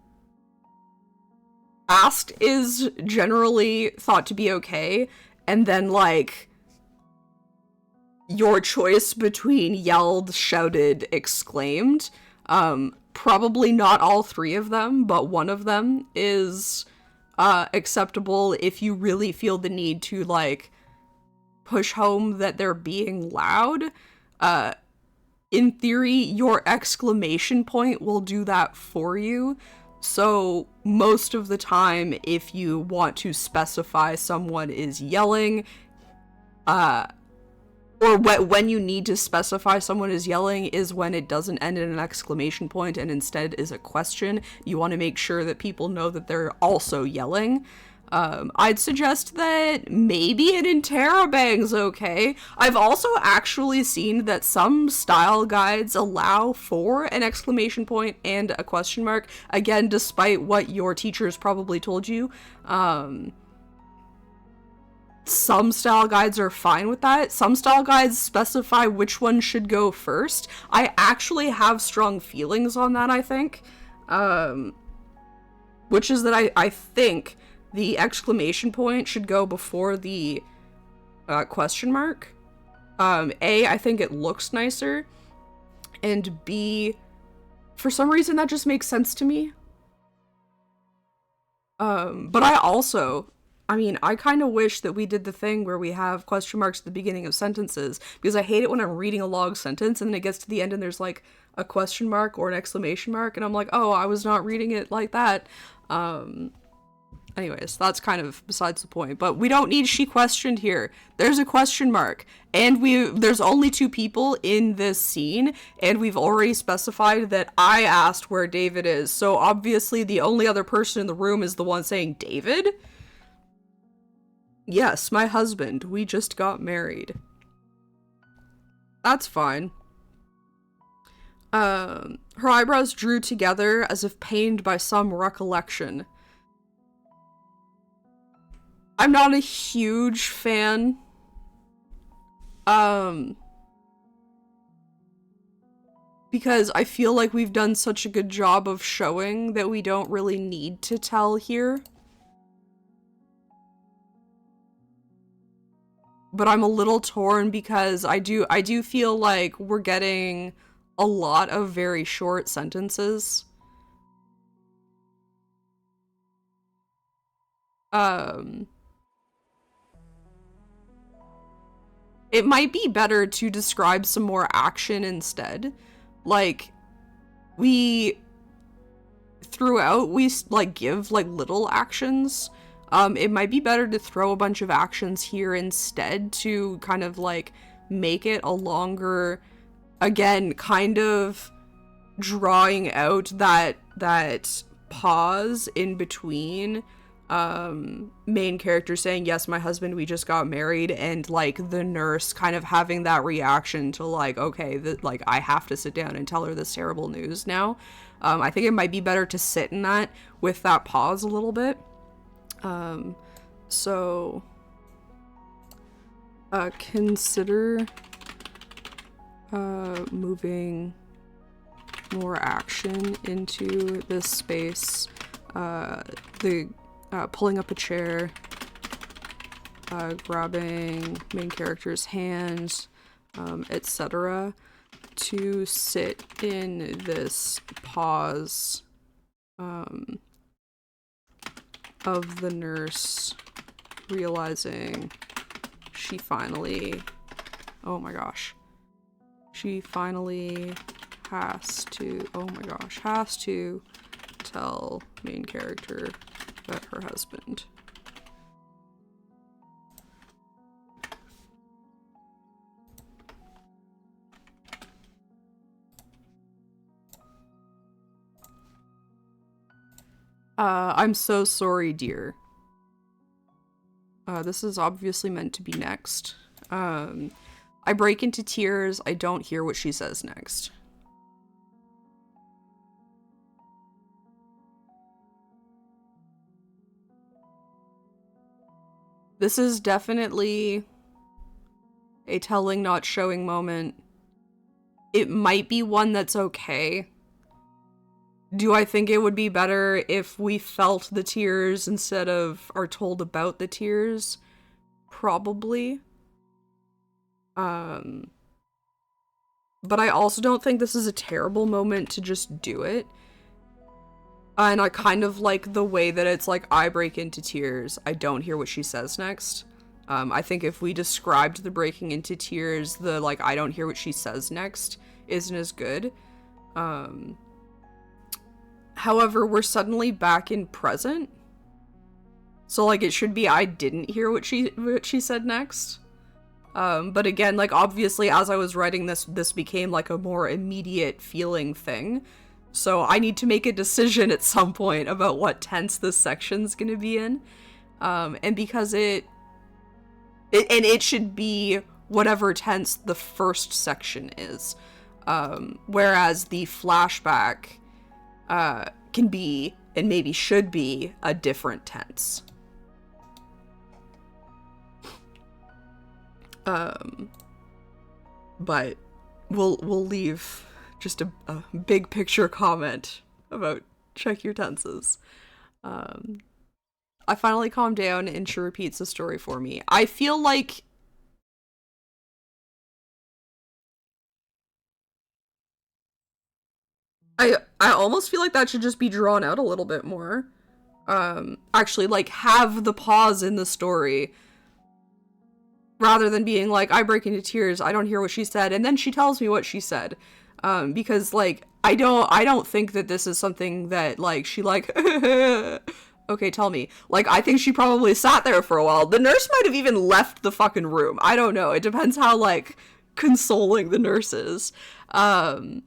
is generally thought to be okay, and then, like, your choice between yelled, shouted, exclaimed. Probably not all three of them, but one of them is acceptable if you really feel the need to, like, push home that they're being loud. In theory, your exclamation point will do that for you. So most of the time, if you want to specify someone is yelling, or when you need to specify someone is yelling is when it doesn't end in an exclamation point and instead is a question. You want to make sure that people know that they're also yelling. I'd suggest that maybe an interrobang's okay. I've also actually seen that some style guides allow for an exclamation point and a question mark. Again, despite what your teachers probably told you. Some style guides are fine with that. Some style guides specify which one should go first. I actually have strong feelings on that, I think. Which is that I think the exclamation point should go before the question mark. A, I think it looks nicer. And B, for some reason that just makes sense to me. But I kind of wish that we did the thing where we have question marks at the beginning of sentences, because I hate it when I'm reading a long sentence and then it gets to the end and there's, like, a question mark or an exclamation mark, and I'm like, oh, I was not reading it like that. Anyways, that's kind of besides the point, but we don't need she questioned here. There's a question mark, and there's only two people in this scene, and we've already specified that I asked where David is, so obviously the only other person in the room is the one saying David? Yes, my husband. We just got married. That's fine. Her eyebrows drew together as if pained by some recollection. I'm not a huge fan. Because I feel like we've done such a good job of showing that we don't really need to tell here. But I'm a little torn because I do feel like we're getting a lot of very short sentences. It might be better to describe some more action instead. Like, throughout, we, like, give, like, little actions. It might be better to throw a bunch of actions here instead to kind of, like, make it a longer, again, kind of drawing out that pause in between main character saying, yes, my husband, we just got married, and, like, the nurse kind of having that reaction to, like, okay, like, I have to sit down and tell her this terrible news now. I think it might be better to sit in that with that pause a little bit. So consider moving more action into this space. Pulling up a chair, grabbing main character's hand, etc., to sit in this pause of the nurse realizing she finally, oh my gosh, She finally has to, oh my gosh, has to tell main character about her husband. I'm so sorry, dear. This is obviously meant to be next. I break into tears. I don't hear what she says next. This is definitely a telling, not showing moment. It might be one that's okay. Do I think it would be better if we felt the tears instead of are told about the tears? Probably. But I also don't think this is a terrible moment to just do it. And I kind of like the way that it's like, I break into tears, I don't hear what she says next. I think if we described the breaking into tears, the like, I don't hear what she says next isn't as good. However, we're suddenly back in present. So like, it should be I didn't hear what she said next. But again, like, obviously as I was writing this became like a more immediate feeling thing. So I need to make a decision at some point about what tense this section's gonna be in. And because it should be whatever tense the first section is. Whereas the flashback, can be, and maybe should be, a different tense. But we'll leave just a big picture comment about check your tenses. I finally calmed down and she repeats the story for me. I feel like I almost feel like that should just be drawn out a little bit more. Actually, like, have the pause in the story rather than being like, I break into tears, I don't hear what she said, and then she tells me what she said. Because, like, I don't think that this is something that, like, she, like, okay, tell me. Like, I think she probably sat there for a while. The nurse might have even left the fucking room. I don't know. It depends how, like, consoling the nurse is. I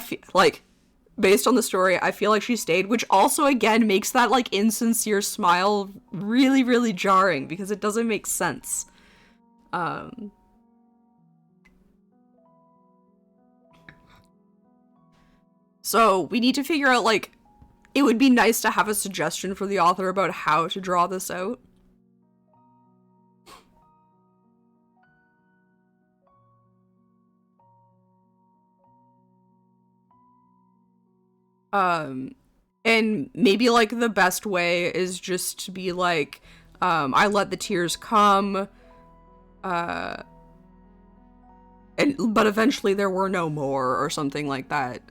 feel, like, based on the story, I feel like she stayed, which also, again, makes that, like, insincere smile really, really jarring, because it doesn't make sense. So, we need to figure out, like, it would be nice to have a suggestion for the author about how to draw this out. And maybe, like, the best way is just to be like, I let the tears come, but eventually there were no more, or something like that.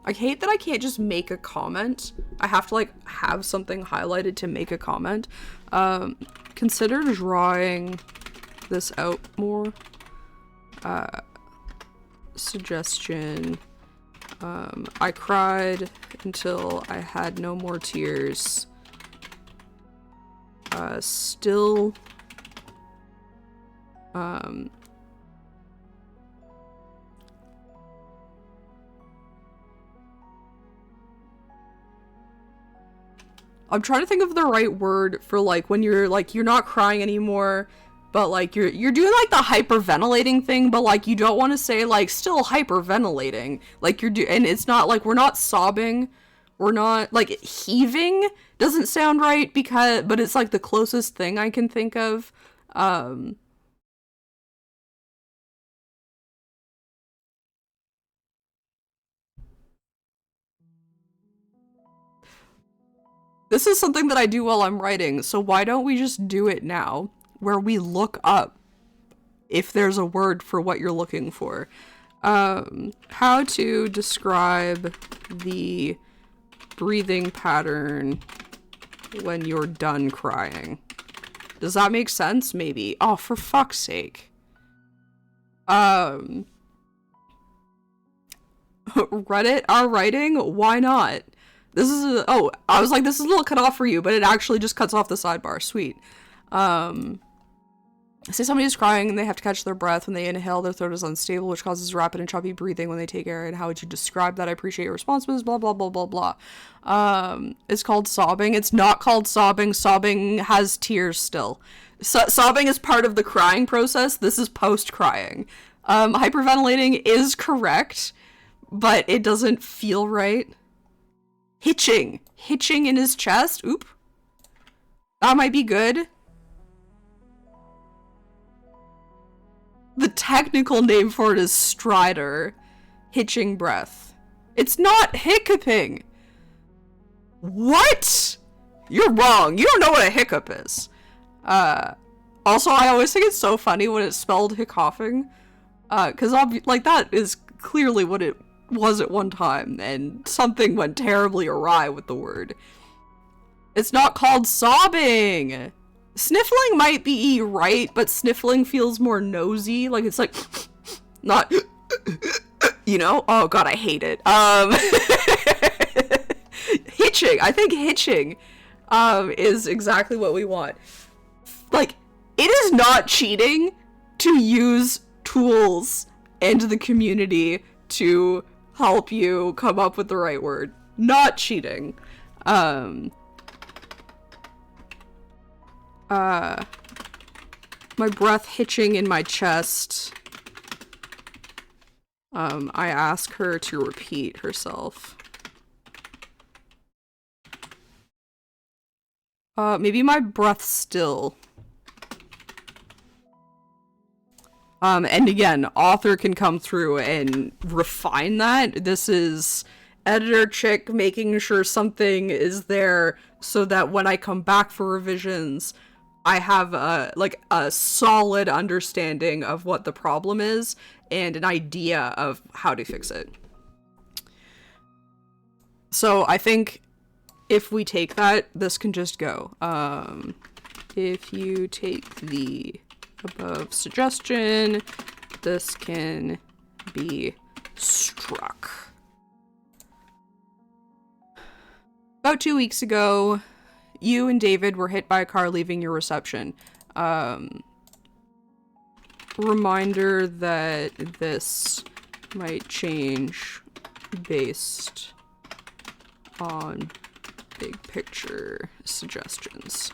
I hate that I can't just make a comment. I have to, like, have something highlighted to make a comment. Consider drawing this out more. Suggestion. I cried until I had no more tears. Still. I'm trying to think of the right word for, like, when you're, like, you're not crying anymore, but, like, you're doing, like, the hyperventilating thing, but, like, you don't want to say, like, still hyperventilating. Like, and it's not, like, we're not sobbing. We're not, like, heaving doesn't sound right, but it's, like, the closest thing I can think of. This is something that I do while I'm writing, so why don't we just do it now, where we look up if there's a word for what you're looking for. How to describe the breathing pattern when you're done crying. Does that make sense? Maybe. Oh, for fuck's sake. Reddit, our writing? Why not? This is I was like, this is a little cut off for you, but it actually just cuts off the sidebar. Sweet. Say somebody is crying and they have to catch their breath. When they inhale, their throat is unstable, which causes rapid and choppy breathing when they take air. And how would you describe that? I appreciate your responses. Blah, blah, blah, blah, blah. It's called sobbing. It's not called sobbing. Sobbing has tears still. Sobbing is part of the crying process. This is post-crying. Hyperventilating is correct, but it doesn't feel right. Hitching in his chest. Oop. That might be good. The technical name for it is stridor. Hitching breath. It's not hiccuping. What? You're wrong. You don't know what a hiccup is. Also, I always think it's so funny when it's spelled hiccoughing. Because like that is clearly what it was at one time, and something went terribly awry with the word. It's not called sobbing. Sniffling might be right, but sniffling feels more nosy. Like it's like not, you know? Oh god, I hate it. Hitching. I think hitching is exactly what we want. Like, it is not cheating to use tools and the community to help you come up with the right word. Not cheating. My breath hitching in my chest. I ask her to repeat herself. Maybe my breath still. And again, author can come through and refine that. This is editor chick making sure something is there so that when I come back for revisions, I have a solid understanding of what the problem is and an idea of how to fix it. So I think if we take that, this can just go. If you take the above suggestion, this can be struck. About 2 weeks ago, you and David were hit by a car leaving your reception. Reminder that this might change based on big picture suggestions.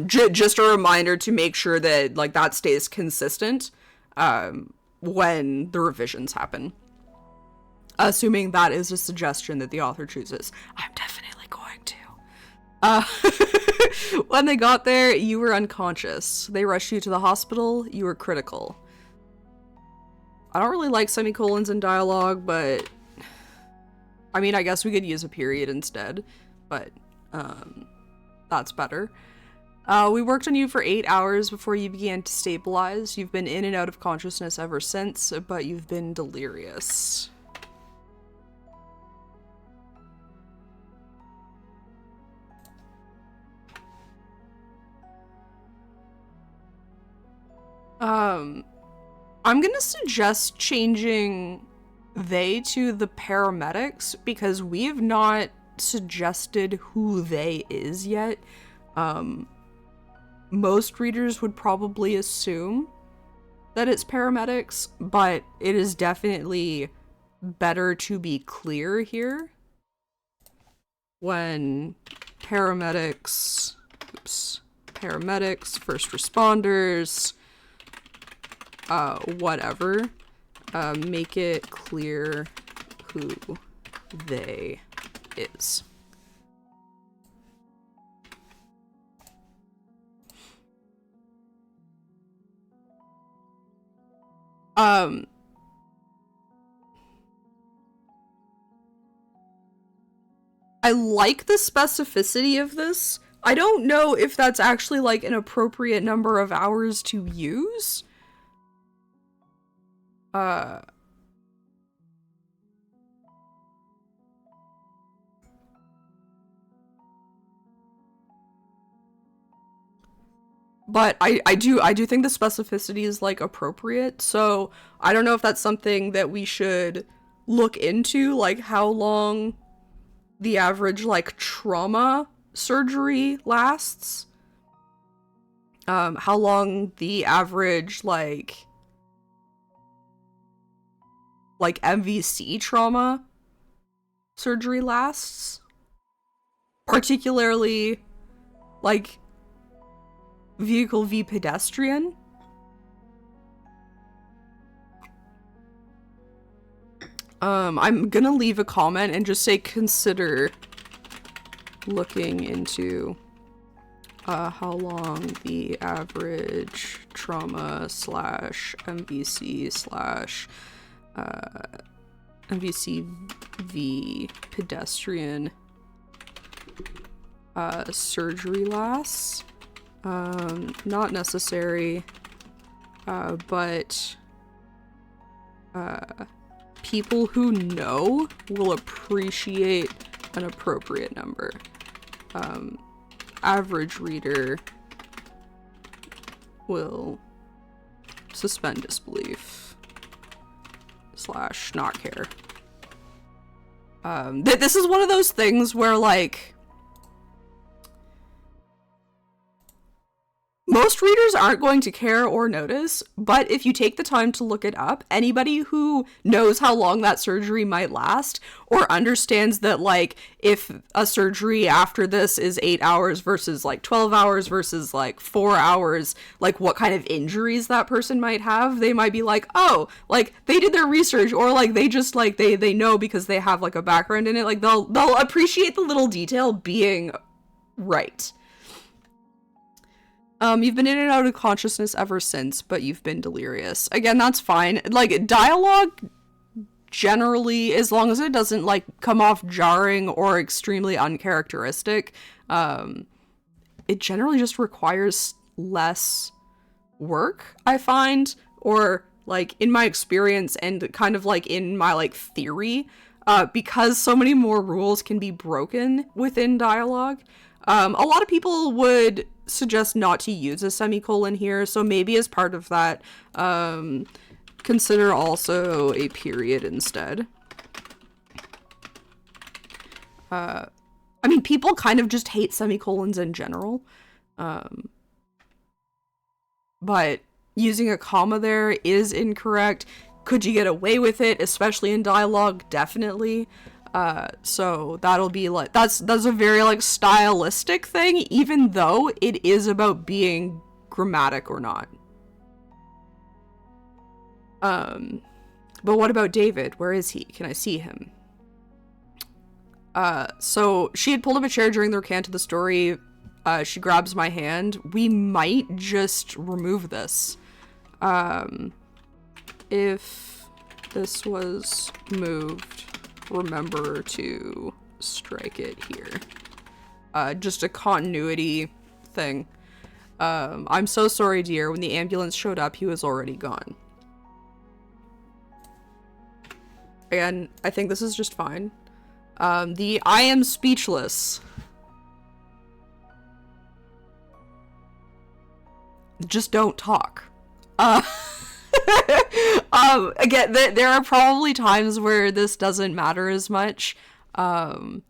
Just a reminder to make sure that like that stays consistent when the revisions happen. Assuming that is a suggestion that the author chooses. I'm definitely going to. When they got there, you were unconscious. They rushed you to the hospital. You were critical. I don't really like semicolons in dialogue, but I mean, I guess we could use a period instead, but that's better. We worked on you for 8 hours before you began to stabilize. You've been in and out of consciousness ever since, but you've been delirious. I'm gonna suggest changing they to the paramedics because we have not suggested who they is yet. Most readers would probably assume that it's paramedics, but it is definitely better to be clear here when paramedics, first responders, whatever, make it clear who they is. I like the specificity of this. I don't know if that's actually like an appropriate number of hours to use. But I do think the specificity is like appropriate. So I don't know if that's something that we should look into, like how long the average like trauma surgery lasts. How long the average like MVC trauma surgery lasts. Particularly like vehicle v pedestrian. I'm gonna leave a comment and just say consider looking into how long the average trauma slash MVC slash MVC v pedestrian surgery lasts. Not necessary, but people who know will appreciate an appropriate number. Average reader will suspend disbelief / not care. This is one of those things where, like, most readers aren't going to care or notice, but if you take the time to look it up, anybody who knows how long that surgery might last, or understands that, like, if a surgery after this is 8 hours versus, like, 12 hours versus, like, 4 hours, like, what kind of injuries that person might have, they might be like, oh, like, they did their research, or, like, they just, like, they know because they have, like, a background in it. Like, they'll appreciate the little detail being right. You've been in and out of consciousness ever since, but you've been delirious. Again, that's fine. Like, dialogue, generally, as long as it doesn't, like, come off jarring or extremely uncharacteristic, it generally just requires less work, I find, or, like, in my experience and kind of, like, in my, like, theory, because so many more rules can be broken within dialogue. A lot of people would suggest not to use a semicolon here, so maybe as part of that, consider also a period instead. I mean, people kind of just hate semicolons in general, but using a comma there is incorrect. Could you get away with it, especially in dialogue? Definitely. So that'll be like, that's a very, like, stylistic thing, even though it is about being grammatic or not. But what about David? Where is he? Can I see him? So she had pulled up a chair during the recount of the story. She grabs my hand. We might just remove this. If this was moved, remember to strike it here. Just a continuity thing. I'm so sorry, dear. When the ambulance showed up, he was already gone. Again, I think this is just fine. The I am speechless. Just don't talk. Again, there are probably times where this doesn't matter as much, but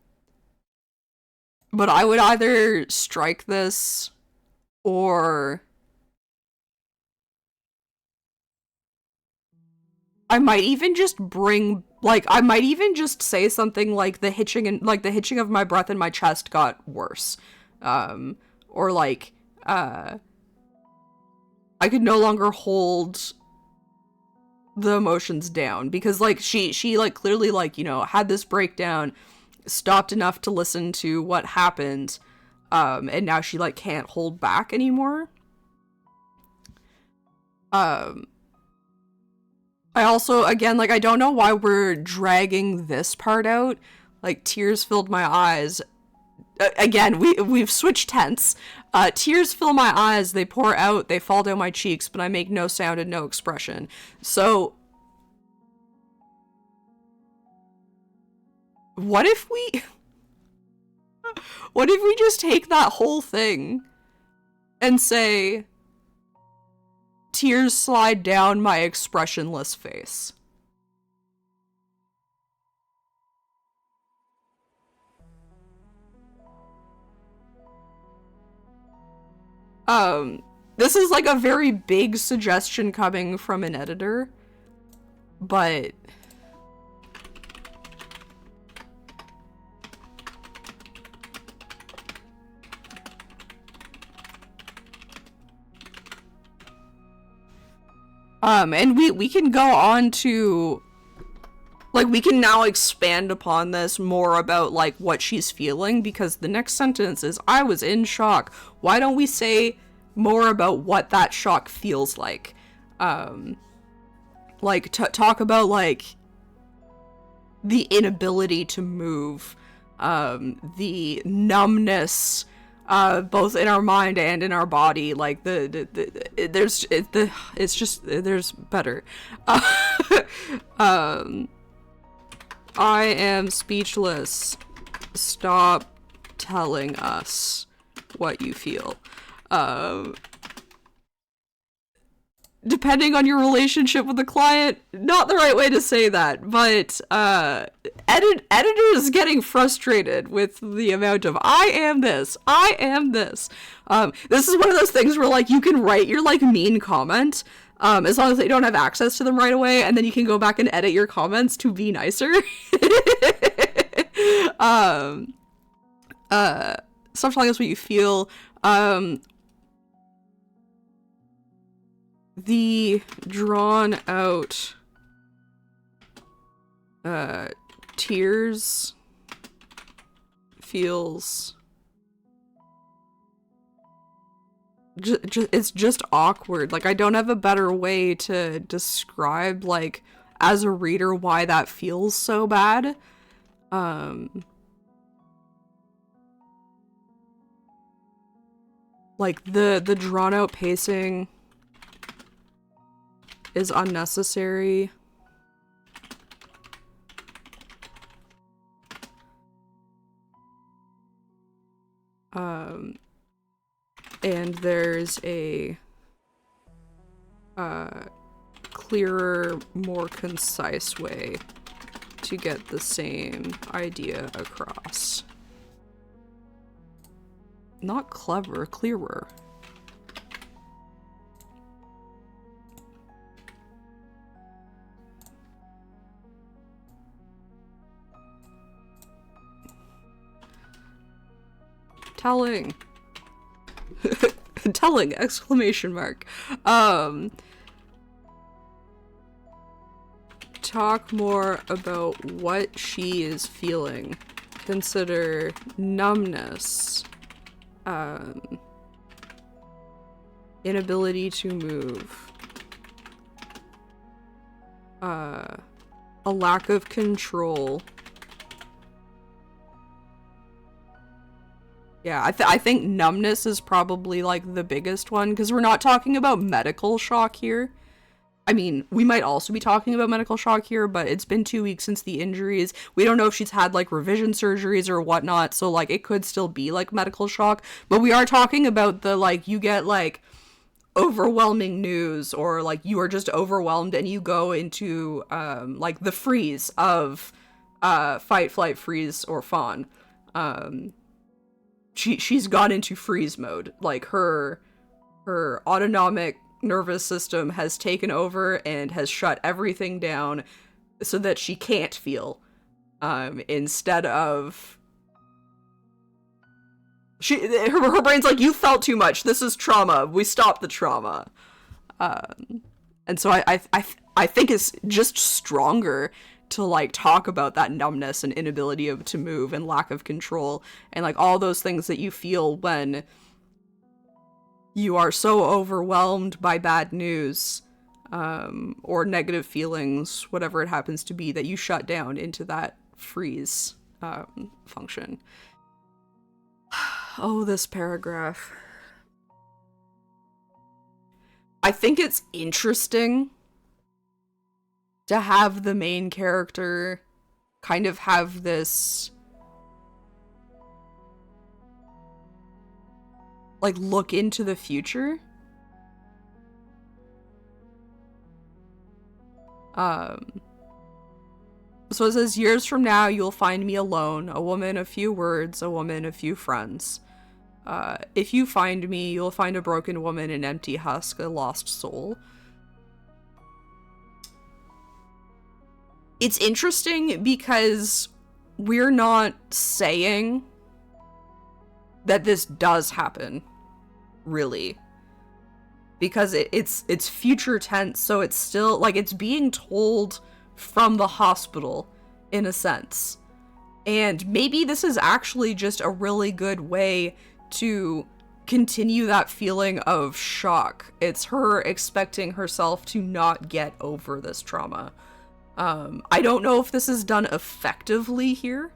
I would either strike this, or I might even just I might even just say something like the hitching of my breath in my chest got worse, or like, I could no longer hold the emotions down, because, like, she like clearly, like, you know, had this breakdown, stopped enough to listen to what happened, and now she, like, can't hold back anymore. I also, again, like, I don't know why we're dragging this part out. Like, tears filled my eyes. Again, we've switched tense. Tears fill my eyes, they pour out, they fall down my cheeks, but I make no sound and no expression. So, what if we just take that whole thing and say, tears slide down my expressionless face. This is like a very big suggestion coming from an editor, but and we can go on to, like, we can now expand upon this more about, like, what she's feeling, because the next sentence is, I was in shock. Why don't we say more about what that shock feels like? Like, talk about, like, the inability to move, the numbness, both in our mind and in our body, like there's better. I am speechless. Stop telling us what you feel. Depending on your relationship with the client, not the right way to say that, but editors getting frustrated with the amount of I am this. This is one of those things where, like, you can write your, like, mean comment, as long as they don't have access to them right away, and then you can go back and edit your comments to be nicer. Stop telling us what you feel. The drawn out tears feels it's just awkward. Like, I don't have a better way to describe, like, as a reader, why that feels so bad. Like, the drawn out pacing is unnecessary. And there's a clearer, more concise way to get the same idea across. Not clever, clearer. Telling. Telling, exclamation mark. Talk more about what she is feeling. Consider numbness. Inability to move. A lack of control. Yeah, I think numbness is probably, like, the biggest one, because we're not talking about medical shock here. I mean, we might also be talking about medical shock here, but it's been 2 weeks since the injuries. We don't know if she's had, like, revision surgeries or whatnot, so, like, it could still be, like, medical shock. But we are talking about the, like, you get, like, overwhelming news, or, like, you are just overwhelmed and you go into, like, the freeze of fight, flight, freeze, or fawn. She's gone into freeze mode. Like, her autonomic nervous system has taken over and has shut everything down so that she can't feel. Instead of her brain's like, you felt too much. This is trauma. We stop the trauma. And so I think it's just stronger to, like, talk about that numbness and inability to move and lack of control and, like, all those things that you feel when you are so overwhelmed by bad news, or negative feelings, whatever it happens to be, that you shut down into that freeze function. Oh, this paragraph. I think it's interesting to have the main character kind of have this, like, look into the future. So it says, years from now, you'll find me alone, a woman, a few words, a woman, a few friends. If you find me, you'll find a broken woman, an empty husk, a lost soul. It's interesting because we're not saying that this does happen, really. Because it's future tense, so it's still, like, it's being told from the hospital, in a sense. And maybe this is actually just a really good way to continue that feeling of shock. It's her expecting herself to not get over this trauma. I don't know if this is done effectively here,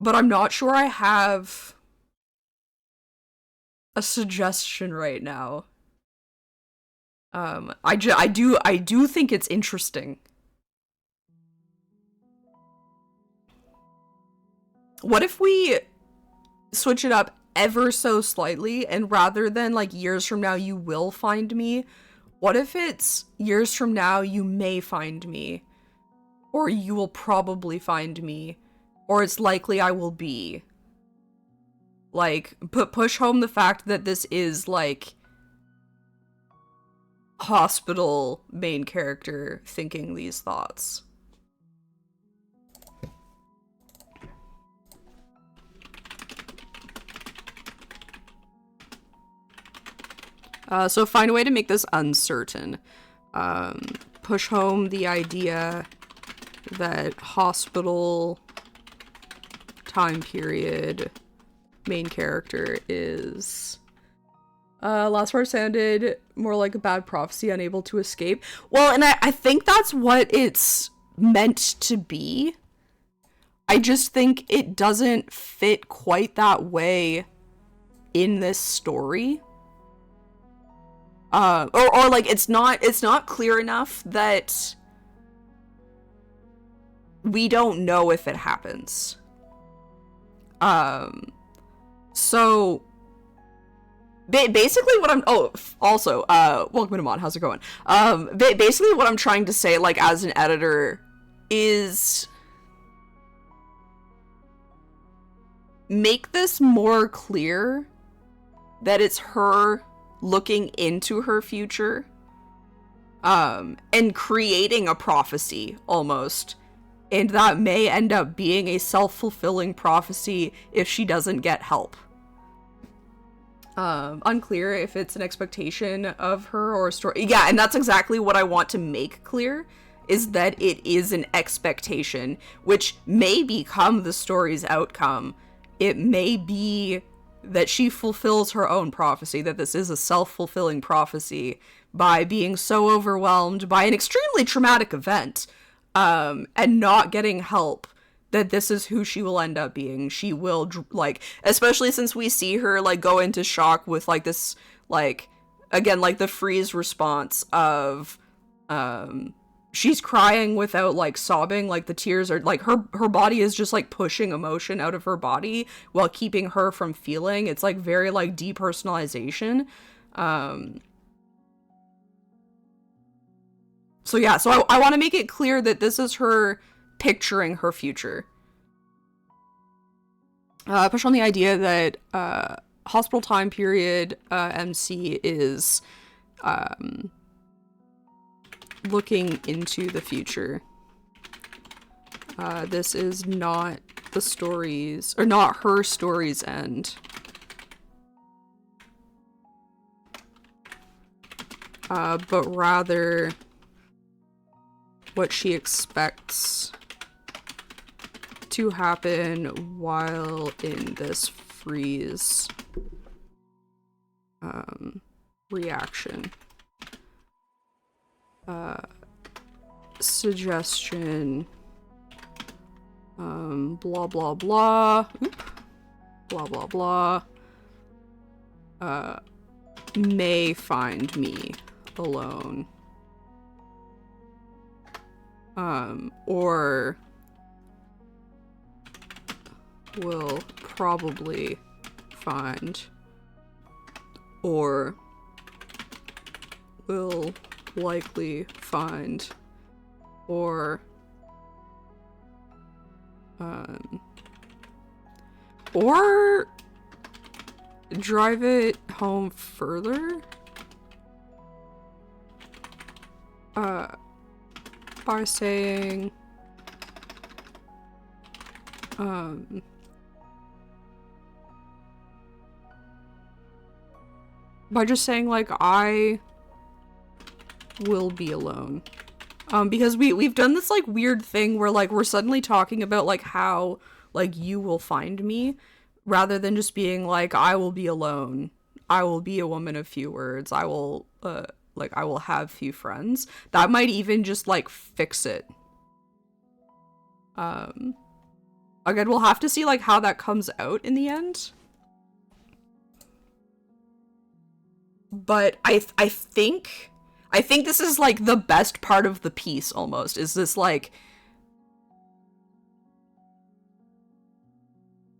but I'm not sure I have a suggestion right now. I do think it's interesting. What if we switch it up ever so slightly, and rather than, like, years from now you will find me, what if it's years from now you may find me, or you will probably find me, or it's likely I will be? Like, push home the fact that this is, like, hospital main character thinking these thoughts. So find a way to make this uncertain. Push home the idea that hospital time period main character is last part sounded more like a bad prophecy, unable to escape. Well, and I think that's what it's meant to be. I just think it doesn't fit quite that way in this story. Or like it's not clear enough that we don't know if it happens. So basically what I'm, welcome to Mon, how's it going? Basically what I'm trying to say, like, as an editor is make this more clear that it's her looking into her future, and creating a prophecy, almost. And that may end up being a self-fulfilling prophecy if she doesn't get help. Unclear if it's an expectation of her or a story. Yeah, and that's exactly what I want to make clear, is that it is an expectation, which may become the story's outcome. It may be that she fulfills her own prophecy, that this is a self-fulfilling prophecy by being so overwhelmed by an extremely traumatic event, and not getting help, that this is who she will end up being. She will, like, especially since we see her, like, go into shock with, like, this, like, again, like, the freeze response of, she's crying without, like, sobbing, like, the tears are, like, her body is just, like, pushing emotion out of her body while keeping her from feeling. It's, like, very, like, depersonalization. So yeah, so I want to make it clear that this is her picturing her future. Push on the idea that, hospital time period, MC is, looking into the future. This is not the story's, or not her story's end. But rather what she expects to happen while in this freeze reaction. Suggestion, blah blah blah, blah blah blah, may find me alone, or will probably find, or will likely find, or drive it home further by saying by just saying like I will be alone. Because we've done this like weird thing where like we're suddenly talking about like how like you will find me, rather than just being like I will be alone. I will be a woman of few words. I will I will have few friends. That might even just like fix it. Again, we'll have to see like how that comes out in the end. But I think this is like the best part of the piece almost, is this like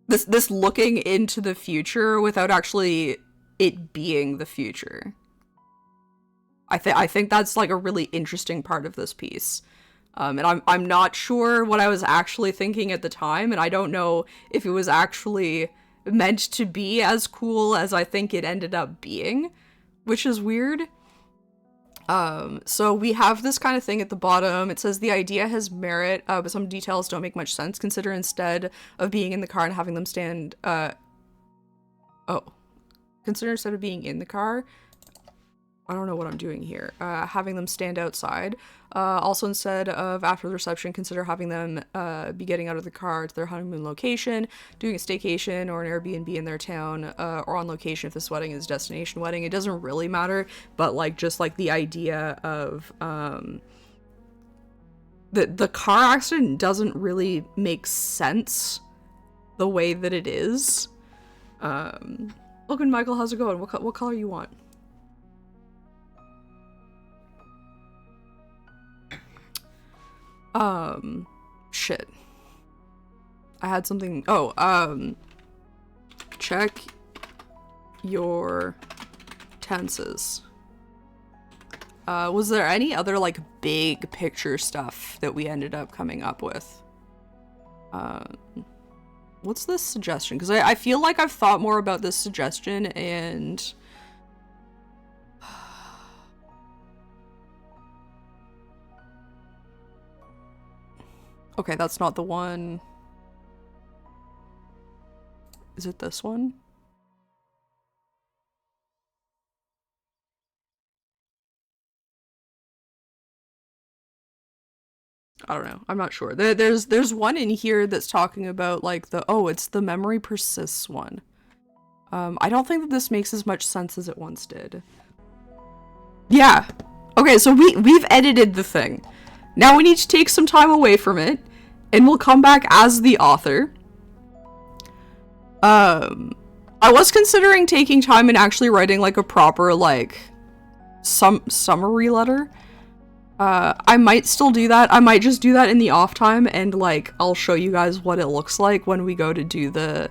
this looking into the future without actually it being the future. I think that's like a really interesting part of this piece. And I'm not sure what I was actually thinking at the time, and I don't know if it was actually meant to be as cool as I think it ended up being, which is weird. So we have this kind of thing at the bottom. It says the idea has merit, but some details don't make much sense. Consider instead of being in the car and having them stand, consider instead of being in the car, I don't know what I'm doing here, having them stand outside. Also instead of after the reception, consider having them be getting out of the car to their honeymoon location, doing a staycation or an Airbnb in their town, or on location if this wedding is a destination wedding. It doesn't really matter, but like just like the idea of the car accident doesn't really make sense the way that it is. Welcome, Michael. How's it going? What color you want? Shit. I had something. Check your tenses. Was there any other, like, big picture stuff that we ended up coming up with? What's this suggestion? Because I feel like I've thought more about this suggestion and... Okay, that's not the one. Is it this one? I don't know. I'm not sure. There's one in here that's talking about like it's the memory persists one. I don't think that this makes as much sense as it once did. Yeah. Okay, so we've edited the thing. Now we need to take some time away from it, and we'll come back as the author. I was considering taking time and actually writing like a proper like summary letter. I might still do that. I might just do that in the off time, and like I'll show you guys what it looks like when we go to do the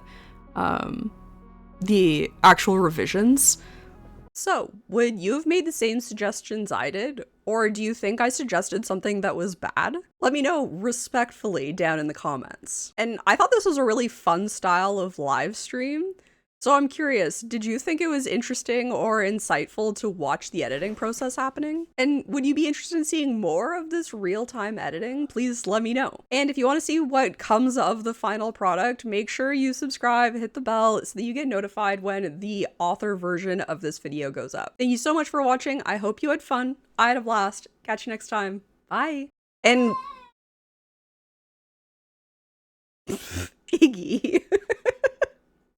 actual revisions. So, would you have made the same suggestions I did? Or do you think I suggested something that was bad? Let me know respectfully down in the comments. And I thought this was a really fun style of live stream. So I'm curious, did you think it was interesting or insightful to watch the editing process happening? And would you be interested in seeing more of this real-time editing? Please let me know. And if you want to see what comes of the final product, make sure you subscribe, hit the bell so that you get notified when the author version of this video goes up. Thank you so much for watching. I hope you had fun. I had a blast. Catch you next time. Bye. And Iggy.